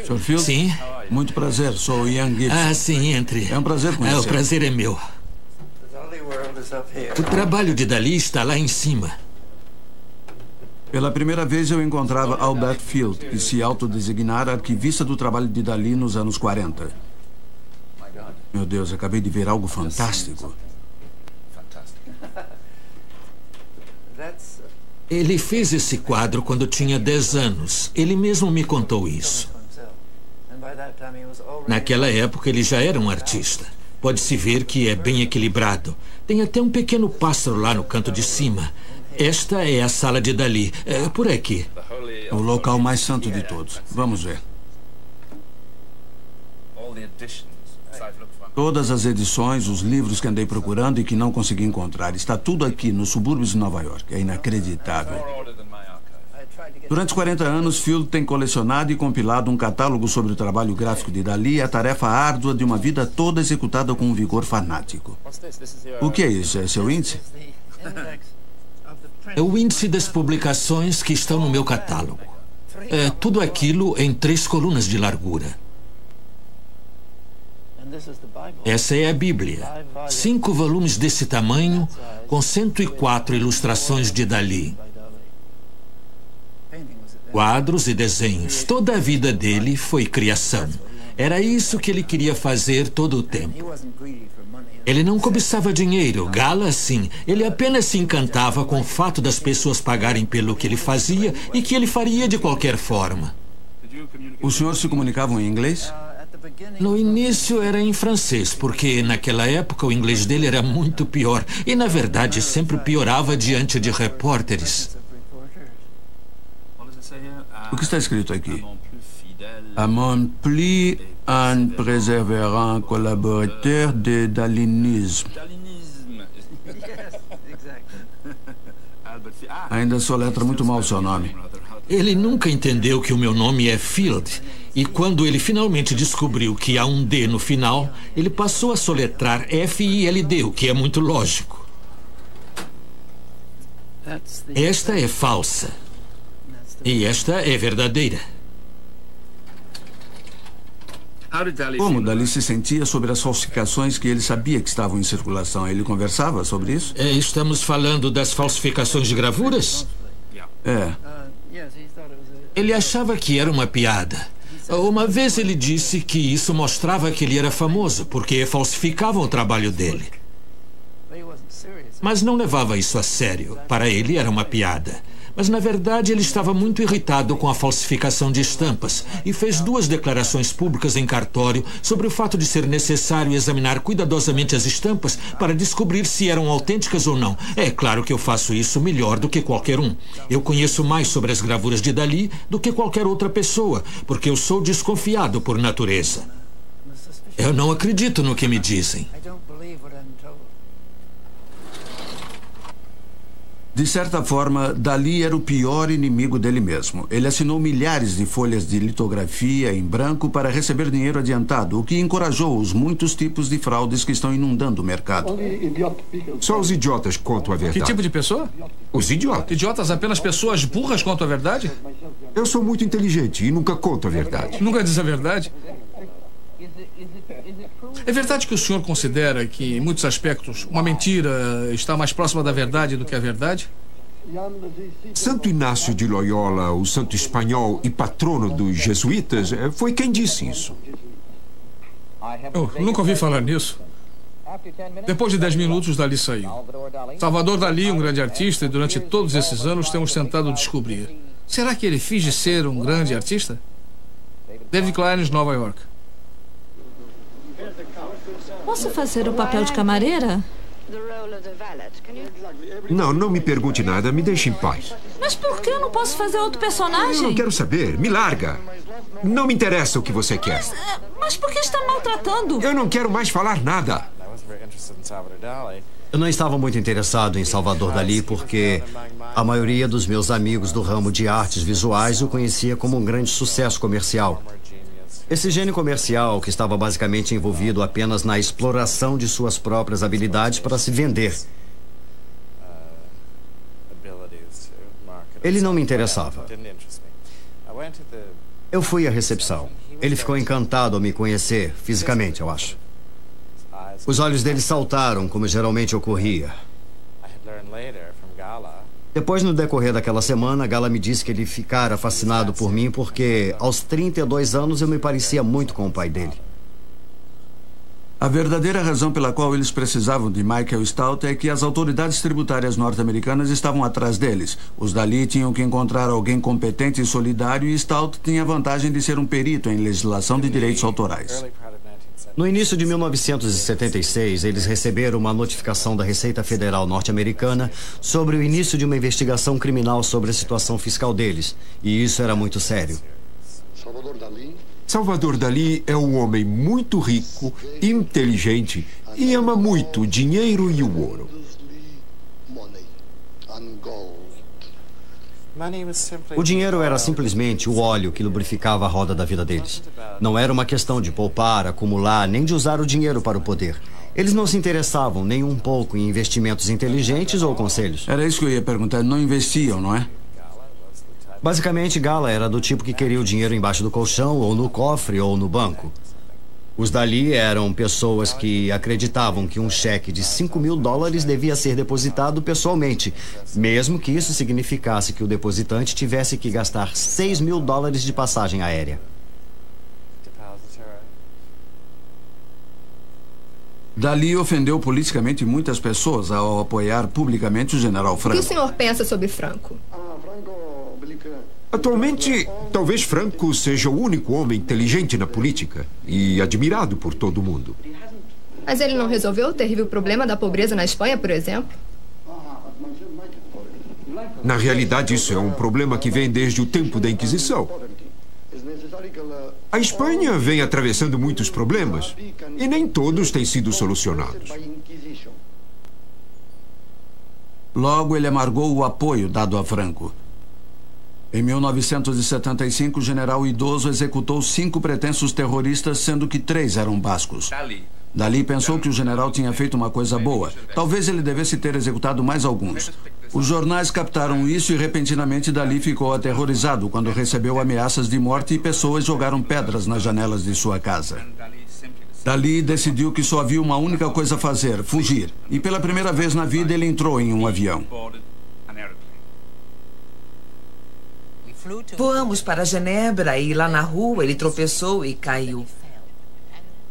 Sr. Field? Sim. Muito prazer, sou o Ian Gibson. Sim, entre. É um prazer conhecer. O prazer é meu. O trabalho de Dalí está lá em cima. Pela primeira vez eu encontrava Albert Field, que se autodesignara arquivista do trabalho de Dalí nos anos 40. Meu Deus, acabei de ver algo fantástico. Ele fez esse quadro quando tinha 10 anos. Ele mesmo me contou isso. Naquela época, ele já era um artista. Pode-se ver que é bem equilibrado. Tem até um pequeno pássaro lá no canto de cima. Esta é a sala de Dalí. É por aqui. O local mais santo de todos. Vamos ver. Todas as edições, os livros que andei procurando e que não consegui encontrar. Está tudo aqui, nos subúrbios de Nova York. É inacreditável. Durante 40 anos, Field tem colecionado e compilado um catálogo sobre o trabalho gráfico de Dalí, a tarefa árdua de uma vida toda executada com um vigor fanático. O que é isso? É seu índice? É o índice das publicações que estão no meu catálogo. É tudo aquilo em 3 colunas de largura. Essa é a Bíblia. 5 volumes desse tamanho, com 104 ilustrações de Dalí. Quadros e desenhos. Toda a vida dele foi criação. Era isso que ele queria fazer todo o tempo. Ele não cobiçava dinheiro, Gala sim. Ele apenas se encantava com o fato das pessoas pagarem pelo que ele fazia e que ele faria de qualquer forma. O senhor se comunicava em inglês? No início era em francês, porque naquela época o inglês dele era muito pior. E, na verdade, sempre piorava diante de repórteres. O que está escrito aqui? Amant plus un persévérant collaborateur de dalinisme. Ainda soletra muito mal o seu nome. Ele nunca entendeu que o meu nome é Field. E quando ele finalmente descobriu que há um D no final, ele passou a soletrar F-I-L-D, o que é muito lógico. Esta é falsa. E esta é verdadeira. Como Dalí se sentia sobre as falsificações que ele sabia que estavam em circulação? Ele conversava sobre isso? Estamos falando das falsificações de gravuras? É. Ele achava que era uma piada. Uma vez ele disse que isso mostrava que ele era famoso, porque falsificavam o trabalho dele. Mas não levava isso a sério. Para ele era uma piada. Mas, na verdade, ele estava muito irritado com a falsificação de estampas e fez 2 declarações públicas em cartório sobre o fato de ser necessário examinar cuidadosamente as estampas para descobrir se eram autênticas ou não. É claro que eu faço isso melhor do que qualquer um. Eu conheço mais sobre as gravuras de Dalí do que qualquer outra pessoa, porque eu sou desconfiado por natureza. Eu não acredito no que me dizem. De certa forma, Dalí era o pior inimigo dele mesmo. Ele assinou milhares de folhas de litografia em branco para receber dinheiro adiantado, o que encorajou os muitos tipos de fraudes que estão inundando o mercado. Só os idiotas contam a verdade. Que tipo de pessoa? Os idiotas. Idiotas, apenas pessoas burras contam a verdade? Eu sou muito inteligente e nunca conto a verdade. Nunca diz a verdade? É verdade que o senhor considera que, em muitos aspectos, uma mentira está mais próxima da verdade do que a verdade? Santo Inácio de Loyola, o santo espanhol e patrono dos jesuítas, foi quem disse isso. Eu nunca ouvi falar nisso. Depois de 10 minutos, Dalí saiu. Salvador Dalí, um grande artista, e durante todos esses anos temos tentado descobrir. Será que ele finge ser um grande artista? David Klein, Nova York. Posso fazer o papel de camareira? Não me pergunte nada, me deixe em paz. Mas por que eu não posso fazer outro personagem? Eu não quero saber, me larga. Não me interessa o que você quer. Mas por que está maltratando? Eu não quero mais falar nada. Eu não estava muito interessado em Salvador Dalí porque a maioria dos meus amigos do ramo de artes visuais o conhecia como um grande sucesso comercial. Esse gênio comercial que estava basicamente envolvido apenas na exploração de suas próprias habilidades para se vender. Ele não me interessava. Eu fui à recepção. Ele ficou encantado ao me conhecer, fisicamente, eu acho. Os olhos dele saltaram, como geralmente ocorria. Depois, no decorrer daquela semana, Gala me disse que ele ficara fascinado por mim porque, aos 32 anos, eu me parecia muito com o pai dele. A verdadeira razão pela qual eles precisavam de Michael Stout é que as autoridades tributárias norte-americanas estavam atrás deles. Os Dalí tinham que encontrar alguém competente e solidário e Stout tinha a vantagem de ser um perito em legislação de direitos autorais. No início de 1976, eles receberam uma notificação da Receita Federal norte-americana sobre o início de uma investigação criminal sobre a situação fiscal deles. E isso era muito sério. Salvador Dalí é um homem muito rico, inteligente e ama muito o dinheiro e o ouro. O dinheiro era simplesmente o óleo que lubrificava a roda da vida deles. Não era uma questão de poupar, acumular, nem de usar o dinheiro para o poder. Eles não se interessavam nem um pouco em investimentos inteligentes ou conselhos. Era isso que eu ia perguntar. Não investiam, não é? Basicamente, Gala era do tipo que queria o dinheiro embaixo do colchão, ou no cofre, ou no banco. Os Dalí eram pessoas que acreditavam que um cheque de $5.000 devia ser depositado pessoalmente, mesmo que isso significasse que o depositante tivesse que gastar $6.000 de passagem aérea. Dalí ofendeu politicamente muitas pessoas ao apoiar publicamente o general O Franco. que o senhor pensa sobre Franco? Atualmente, talvez Franco seja o único homem inteligente na política e admirado por todo mundo. Mas ele não resolveu o terrível problema da pobreza na Espanha, por exemplo? Na realidade, isso é um problema que vem desde o tempo da Inquisição. A Espanha vem atravessando muitos problemas e nem todos têm sido solucionados. Logo, ele amargou o apoio dado a Franco. Em 1975, o general idoso executou 5 pretensos terroristas, sendo que 3 eram bascos. Dalí pensou que o general tinha feito uma coisa boa. Talvez ele devesse ter executado mais alguns. Os jornais captaram isso e, repentinamente, Dalí ficou aterrorizado quando recebeu ameaças de morte e pessoas jogaram pedras nas janelas de sua casa. Dalí decidiu que só havia uma única coisa a fazer: fugir. E pela primeira vez na vida, ele entrou em um avião. Voamos para Genebra e lá na rua ele tropeçou e caiu.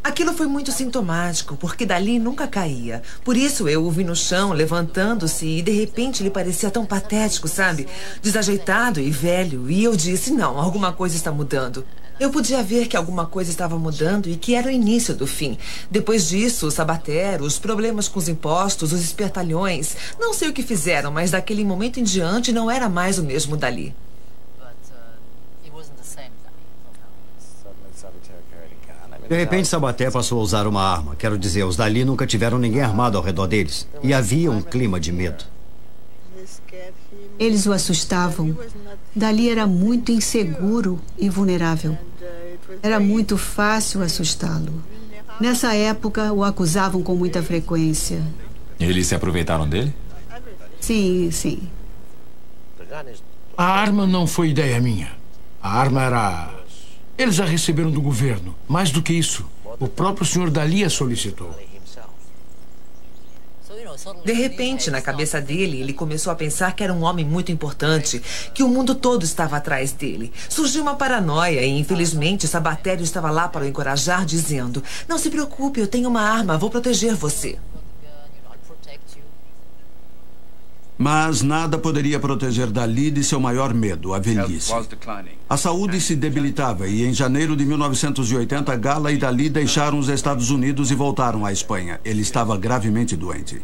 Aquilo foi muito sintomático, porque Dalí nunca caía. Por isso eu o vi no chão, levantando-se, e de repente ele parecia tão patético, sabe? Desajeitado e velho. E eu disse, não, alguma coisa está mudando. Eu podia ver que alguma coisa estava mudando e que era o início do fim. Depois disso, o sabatério, os problemas com os impostos, os espertalhões. Não sei o que fizeram, mas daquele momento em diante não era mais o mesmo Dalí. De repente, Sabaté passou a usar uma arma. Quero dizer, os Dalí nunca tiveram ninguém armado ao redor deles. E havia um clima de medo. Eles o assustavam. Dalí era muito inseguro e vulnerável. Era muito fácil assustá-lo. Nessa época, o acusavam com muita frequência. Eles se aproveitaram dele? Sim, sim. A arma não foi ideia minha. A arma era... Eles a receberam do governo. Mais do que isso, o próprio senhor Dalí a solicitou. De repente, na cabeça dele, ele começou a pensar que era um homem muito importante, que o mundo todo estava atrás dele. Surgiu uma paranoia e, infelizmente, Sabatério estava lá para o encorajar, dizendo: não se preocupe, eu tenho uma arma, vou proteger você. Mas nada poderia proteger Dalí de seu maior medo, a velhice. A saúde se debilitava e, em janeiro de 1980, Gala e Dalí deixaram os Estados Unidos e voltaram à Espanha. Ele estava gravemente doente.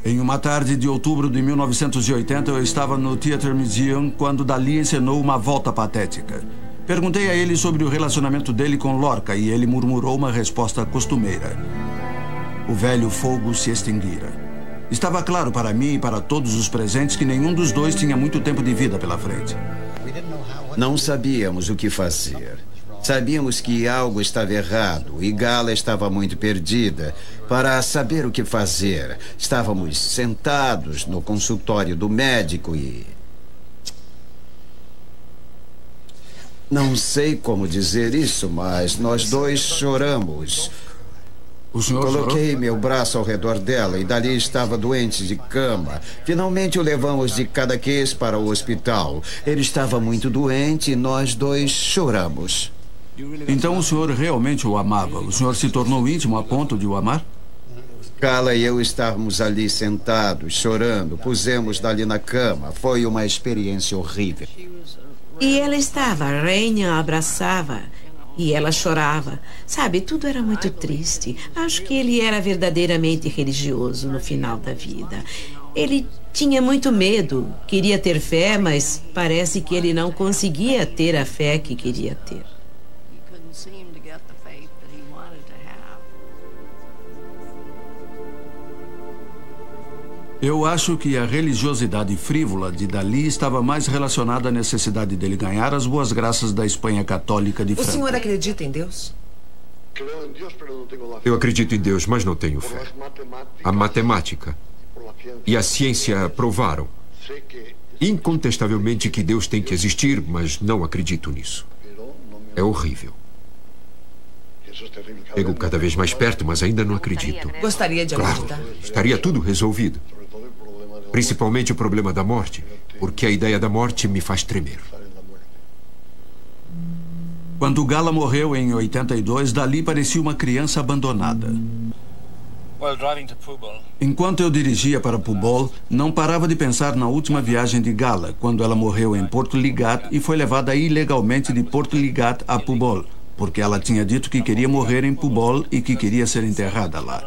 Em uma tarde de outubro de 1980, eu estava no Theatre Museum quando Dalí encenou uma volta patética. Perguntei a ele sobre o relacionamento dele com Lorca e ele murmurou uma resposta costumeira. O velho fogo se extinguira. Estava claro para mim e para todos os presentes que nenhum dos dois tinha muito tempo de vida pela frente. Não sabíamos o que fazer. Sabíamos que algo estava errado e Gala estava muito perdida. Para saber o que fazer, estávamos sentados no consultório do médico e... Não sei como dizer isso, mas nós dois choramos. Coloquei meu braço ao redor dela e Dalí estava doente de cama. Finalmente o levamos de Cadaqués para o hospital. Ele estava muito doente e nós dois choramos. Então o senhor realmente o amava? O senhor se tornou íntimo a ponto de o amar? Gala e eu estávamos ali sentados, chorando. Pusemos Dalí na cama. Foi uma experiência horrível. E ela estava, a rainha a abraçava. E ela chorava. Sabe, tudo era muito triste. Acho que ele era verdadeiramente religioso no final da vida. Ele tinha muito medo, queria ter fé, mas parece que ele não conseguia ter a fé que queria ter. Eu acho que a religiosidade frívola de Dalí estava mais relacionada à necessidade dele ganhar as boas graças da Espanha católica de Franco. O senhor acredita em Deus? Eu acredito em Deus, mas não tenho fé. A matemática e a ciência provaram incontestavelmente que Deus tem que existir, mas não acredito nisso. É horrível. Chego cada vez mais perto, mas ainda não acredito. Gostaria de acreditar. Claro, estaria tudo resolvido. Principalmente o problema da morte, porque a ideia da morte me faz tremer. Quando Gala morreu em 82, Dali parecia uma criança abandonada. Enquanto eu dirigia para Pubol, não parava de pensar na última viagem de Gala, quando ela morreu em Porto Ligat e foi levada ilegalmente de Porto Ligat a Pubol, porque ela tinha dito que queria morrer em Pubol e que queria ser enterrada lá.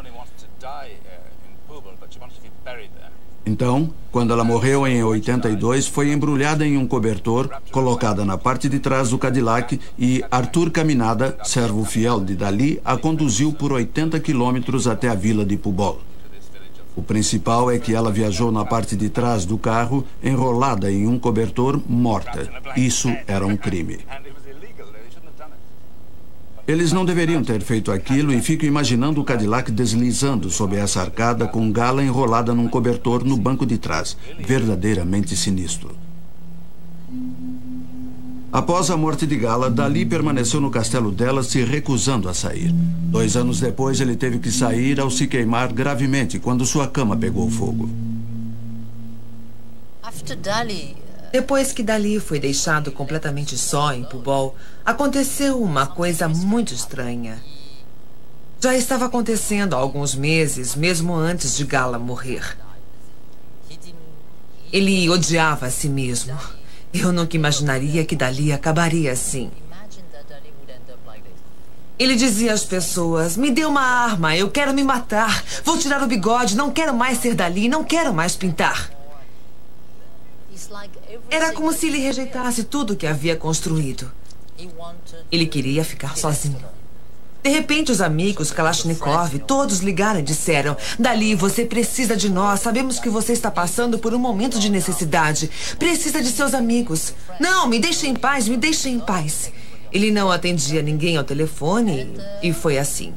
Então, quando ela morreu em 82, foi embrulhada em um cobertor, colocada na parte de trás do Cadillac e Arthur Caminada, servo fiel de Dali, a conduziu por 80 quilômetros até a vila de Pubol. O principal é que ela viajou na parte de trás do carro, enrolada em um cobertor, morta. Isso era um crime. Eles não deveriam ter feito aquilo e fico imaginando o Cadillac deslizando sob essa arcada com Gala enrolada num cobertor no banco de trás. Verdadeiramente sinistro. Após a morte de Gala, Dali permaneceu no castelo dela, se recusando a sair. 2 anos depois, ele teve que sair ao se queimar gravemente quando sua cama pegou fogo. Depois que Dali foi deixado completamente só em Pubol, aconteceu uma coisa muito estranha. Já estava acontecendo há alguns meses, mesmo antes de Gala morrer. Ele odiava a si mesmo. Eu nunca imaginaria que Dali acabaria assim. Ele dizia às pessoas: me dê uma arma, eu quero me matar. Vou tirar o bigode, não quero mais ser Dali, não quero mais pintar. Era como se ele rejeitasse tudo que havia construído. Ele queria ficar sozinho. De repente, os amigos, Kalashnikov, todos ligaram e disseram: Dali, você precisa de nós. Sabemos que você está passando por um momento de necessidade. Precisa de seus amigos. Não, me deixe em paz, me deixe em paz. Ele não atendia ninguém ao telefone e foi assim.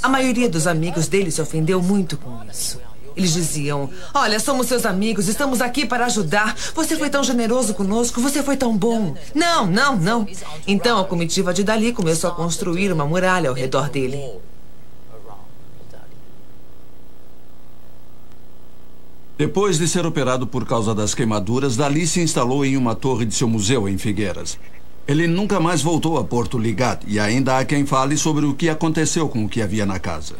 A maioria dos amigos dele se ofendeu muito com isso. Eles diziam: olha, somos seus amigos, estamos aqui para ajudar. Você foi tão generoso conosco, você foi tão bom. Não, não, não. Então a comitiva de Dali começou a construir uma muralha ao redor dele. Depois de ser operado por causa das queimaduras, Dali se instalou em uma torre de seu museu em Figueiras. Ele nunca mais voltou a Porto Ligat e ainda há quem fale sobre o que aconteceu com o que havia na casa.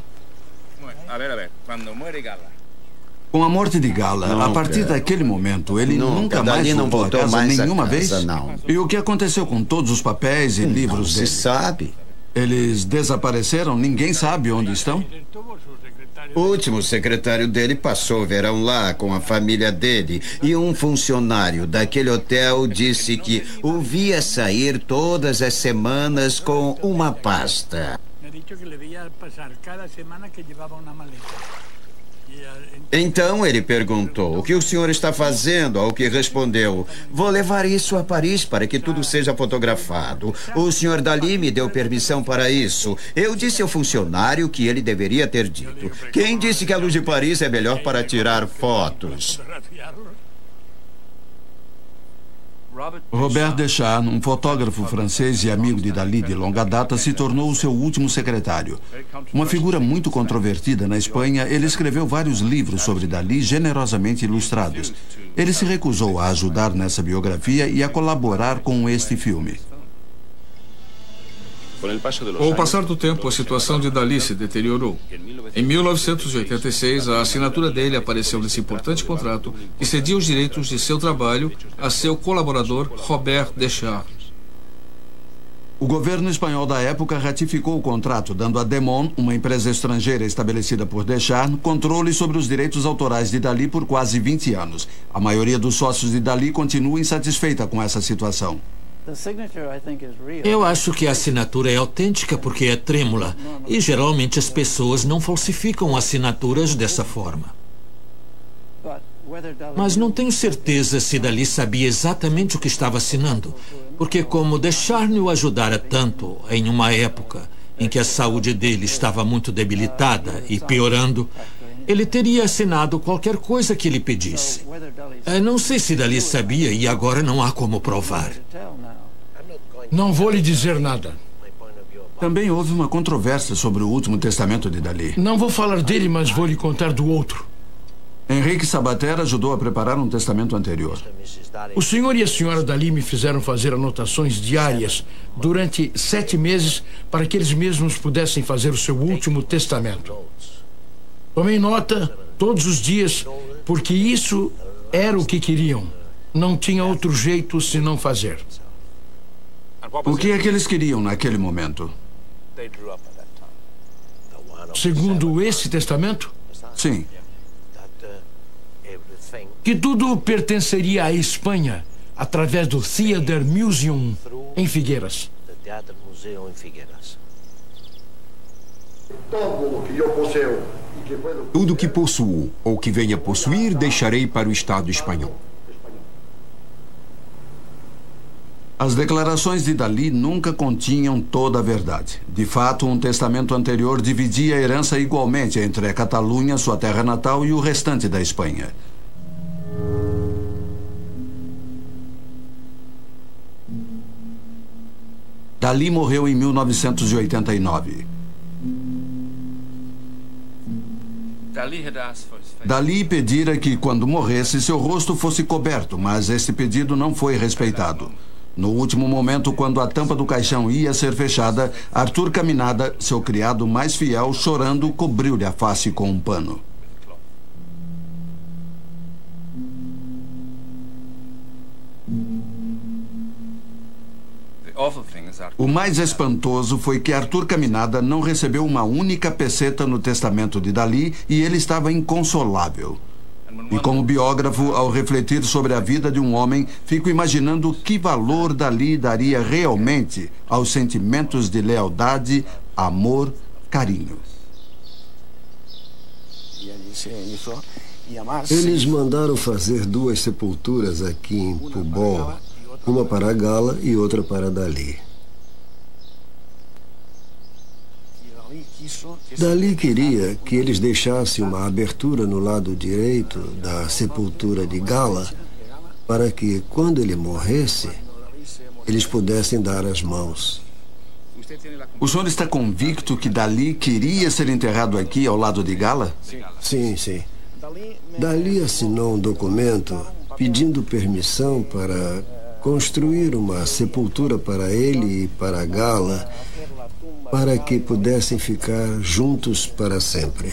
A ver, quando morre Gala. Com a morte de Gala, a partir daquele momento, ele nunca mais voltou a casa nenhuma vez? Não. E o que aconteceu com todos os papéis e livros dele? Se sabe. Eles desapareceram? Ninguém sabe onde estão? O último secretário dele passou o verão lá com a família dele e um funcionário daquele hotel disse que o via sair todas as semanas com uma pasta. Então ele perguntou: o que o senhor está fazendo? Ao que respondeu: vou levar isso a Paris para que tudo seja fotografado. O senhor Dali me deu permissão para isso. Eu disse ao funcionário que ele deveria ter dito: quem disse que a luz de Paris é melhor para tirar fotos? Robert Deschamps, um fotógrafo francês e amigo de Dali de longa data, se tornou o seu último secretário. Uma figura muito controvertida na Espanha, ele escreveu vários livros sobre Dali, generosamente ilustrados. Ele se recusou a ajudar nessa biografia e a colaborar com este filme. Com o passar do tempo, a situação de Dali se deteriorou. Em 1986, a assinatura dele apareceu nesse importante contrato que cedia os direitos de seu trabalho a seu colaborador Robert Deschamps. O governo espanhol da época ratificou o contrato, dando a Demon, uma empresa estrangeira estabelecida por Deschamps, controle sobre os direitos autorais de Dali por quase 20 anos. A maioria dos sócios de Dali continua insatisfeita com essa situação. Eu acho que a assinatura é autêntica porque é trêmula. E geralmente as pessoas não falsificam assinaturas dessa forma. Mas não tenho certeza se Dali sabia exatamente o que estava assinando. Porque como Deschamps o ajudara tanto em uma época em que a saúde dele estava muito debilitada e piorando, ele teria assinado qualquer coisa que ele pedisse. Não sei se Dali sabia e agora não há como provar. Não vou lhe dizer nada. Também houve uma controvérsia sobre o último testamento de Dali. Não vou falar dele, mas vou lhe contar do outro. Henrique Sabater ajudou a preparar um testamento anterior. O senhor e a senhora Dalí me fizeram fazer anotações diárias durante 7 meses para que eles mesmos pudessem fazer o seu último testamento. Tomei nota todos os dias porque isso era o que queriam. Não tinha outro jeito senão fazer. O que é que eles queriam naquele momento? Segundo esse testamento? Sim. Que tudo pertenceria à Espanha através do Theater Museum em Figueiras. Tudo que possuo ou que venha possuir, deixarei para o Estado espanhol. As declarações de Dalí nunca continham toda a verdade. De fato, um testamento anterior dividia a herança igualmente entre a Catalunha, sua terra natal, e o restante da Espanha. Dalí morreu em 1989. Dalí pedira que, quando morresse, seu rosto fosse coberto, mas esse pedido não foi respeitado. No último momento, quando a tampa do caixão ia ser fechada, Arthur Caminada, seu criado mais fiel, chorando, cobriu-lhe a face com um pano. O mais espantoso foi que Arthur Caminada não recebeu uma única peseta no testamento de Dalí e ele estava inconsolável. E como biógrafo, ao refletir sobre a vida de um homem, fico imaginando que valor Dalí daria realmente aos sentimentos de lealdade, amor, carinho. Eles mandaram fazer 2 sepulturas aqui em Pubol, uma para Gala e outra para Dalí. Dalí queria que eles deixassem uma abertura no lado direito da sepultura de Gala para que, quando ele morresse, eles pudessem dar as mãos. O senhor está convicto que Dalí queria ser enterrado aqui ao lado de Gala? Sim, sim. Dalí assinou um documento pedindo permissão para construir uma sepultura para ele e para Gala, para que pudessem ficar juntos para sempre.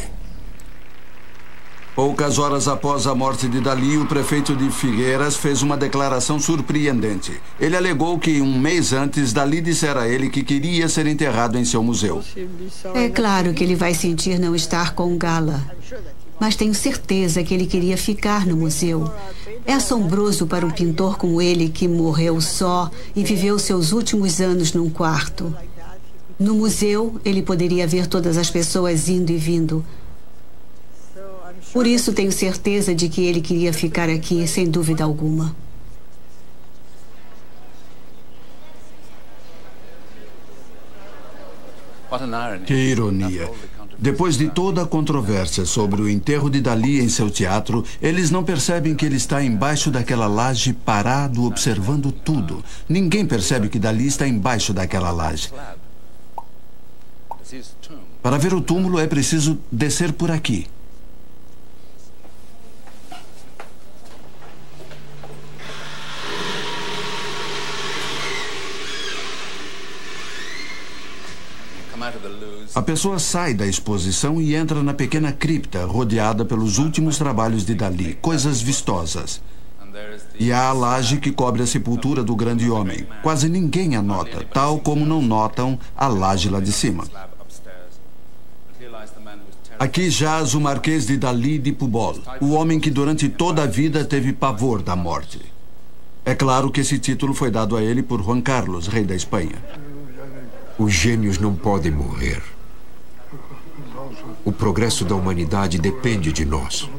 Poucas horas após a morte de Dalí, o prefeito de Figueiras fez uma declaração surpreendente. Ele alegou que, um mês antes, Dalí dissera a ele que queria ser enterrado em seu museu. É claro que ele vai sentir não estar com Gala, mas tenho certeza que ele queria ficar no museu. É assombroso para um pintor como ele, que morreu só e viveu seus últimos anos num quarto. No museu, ele poderia ver todas as pessoas indo e vindo. Por isso, tenho certeza de que ele queria ficar aqui, sem dúvida alguma. Que ironia. Depois de toda a controvérsia sobre o enterro de Dalí em seu teatro, eles não percebem que ele está embaixo daquela laje, parado, observando tudo. Ninguém percebe que Dalí está embaixo daquela laje. Para ver o túmulo é preciso descer por aqui. A pessoa sai da exposição e entra na pequena cripta, rodeada pelos últimos trabalhos de Dalí, coisas vistosas. E há a laje que cobre a sepultura do grande homem. Quase ninguém a nota, tal como não notam a laje lá de cima. Aqui jaz o Marquês de Dalí de Pubol, o homem que durante toda a vida teve pavor da morte. É claro que esse título foi dado a ele por Juan Carlos, rei da Espanha. Os gênios não podem morrer. O progresso da humanidade depende de nós.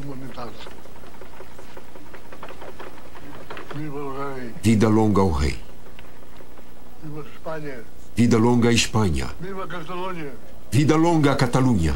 Vida longa ao rei. Vida longa à Espanha. Vida longa à Catalunha.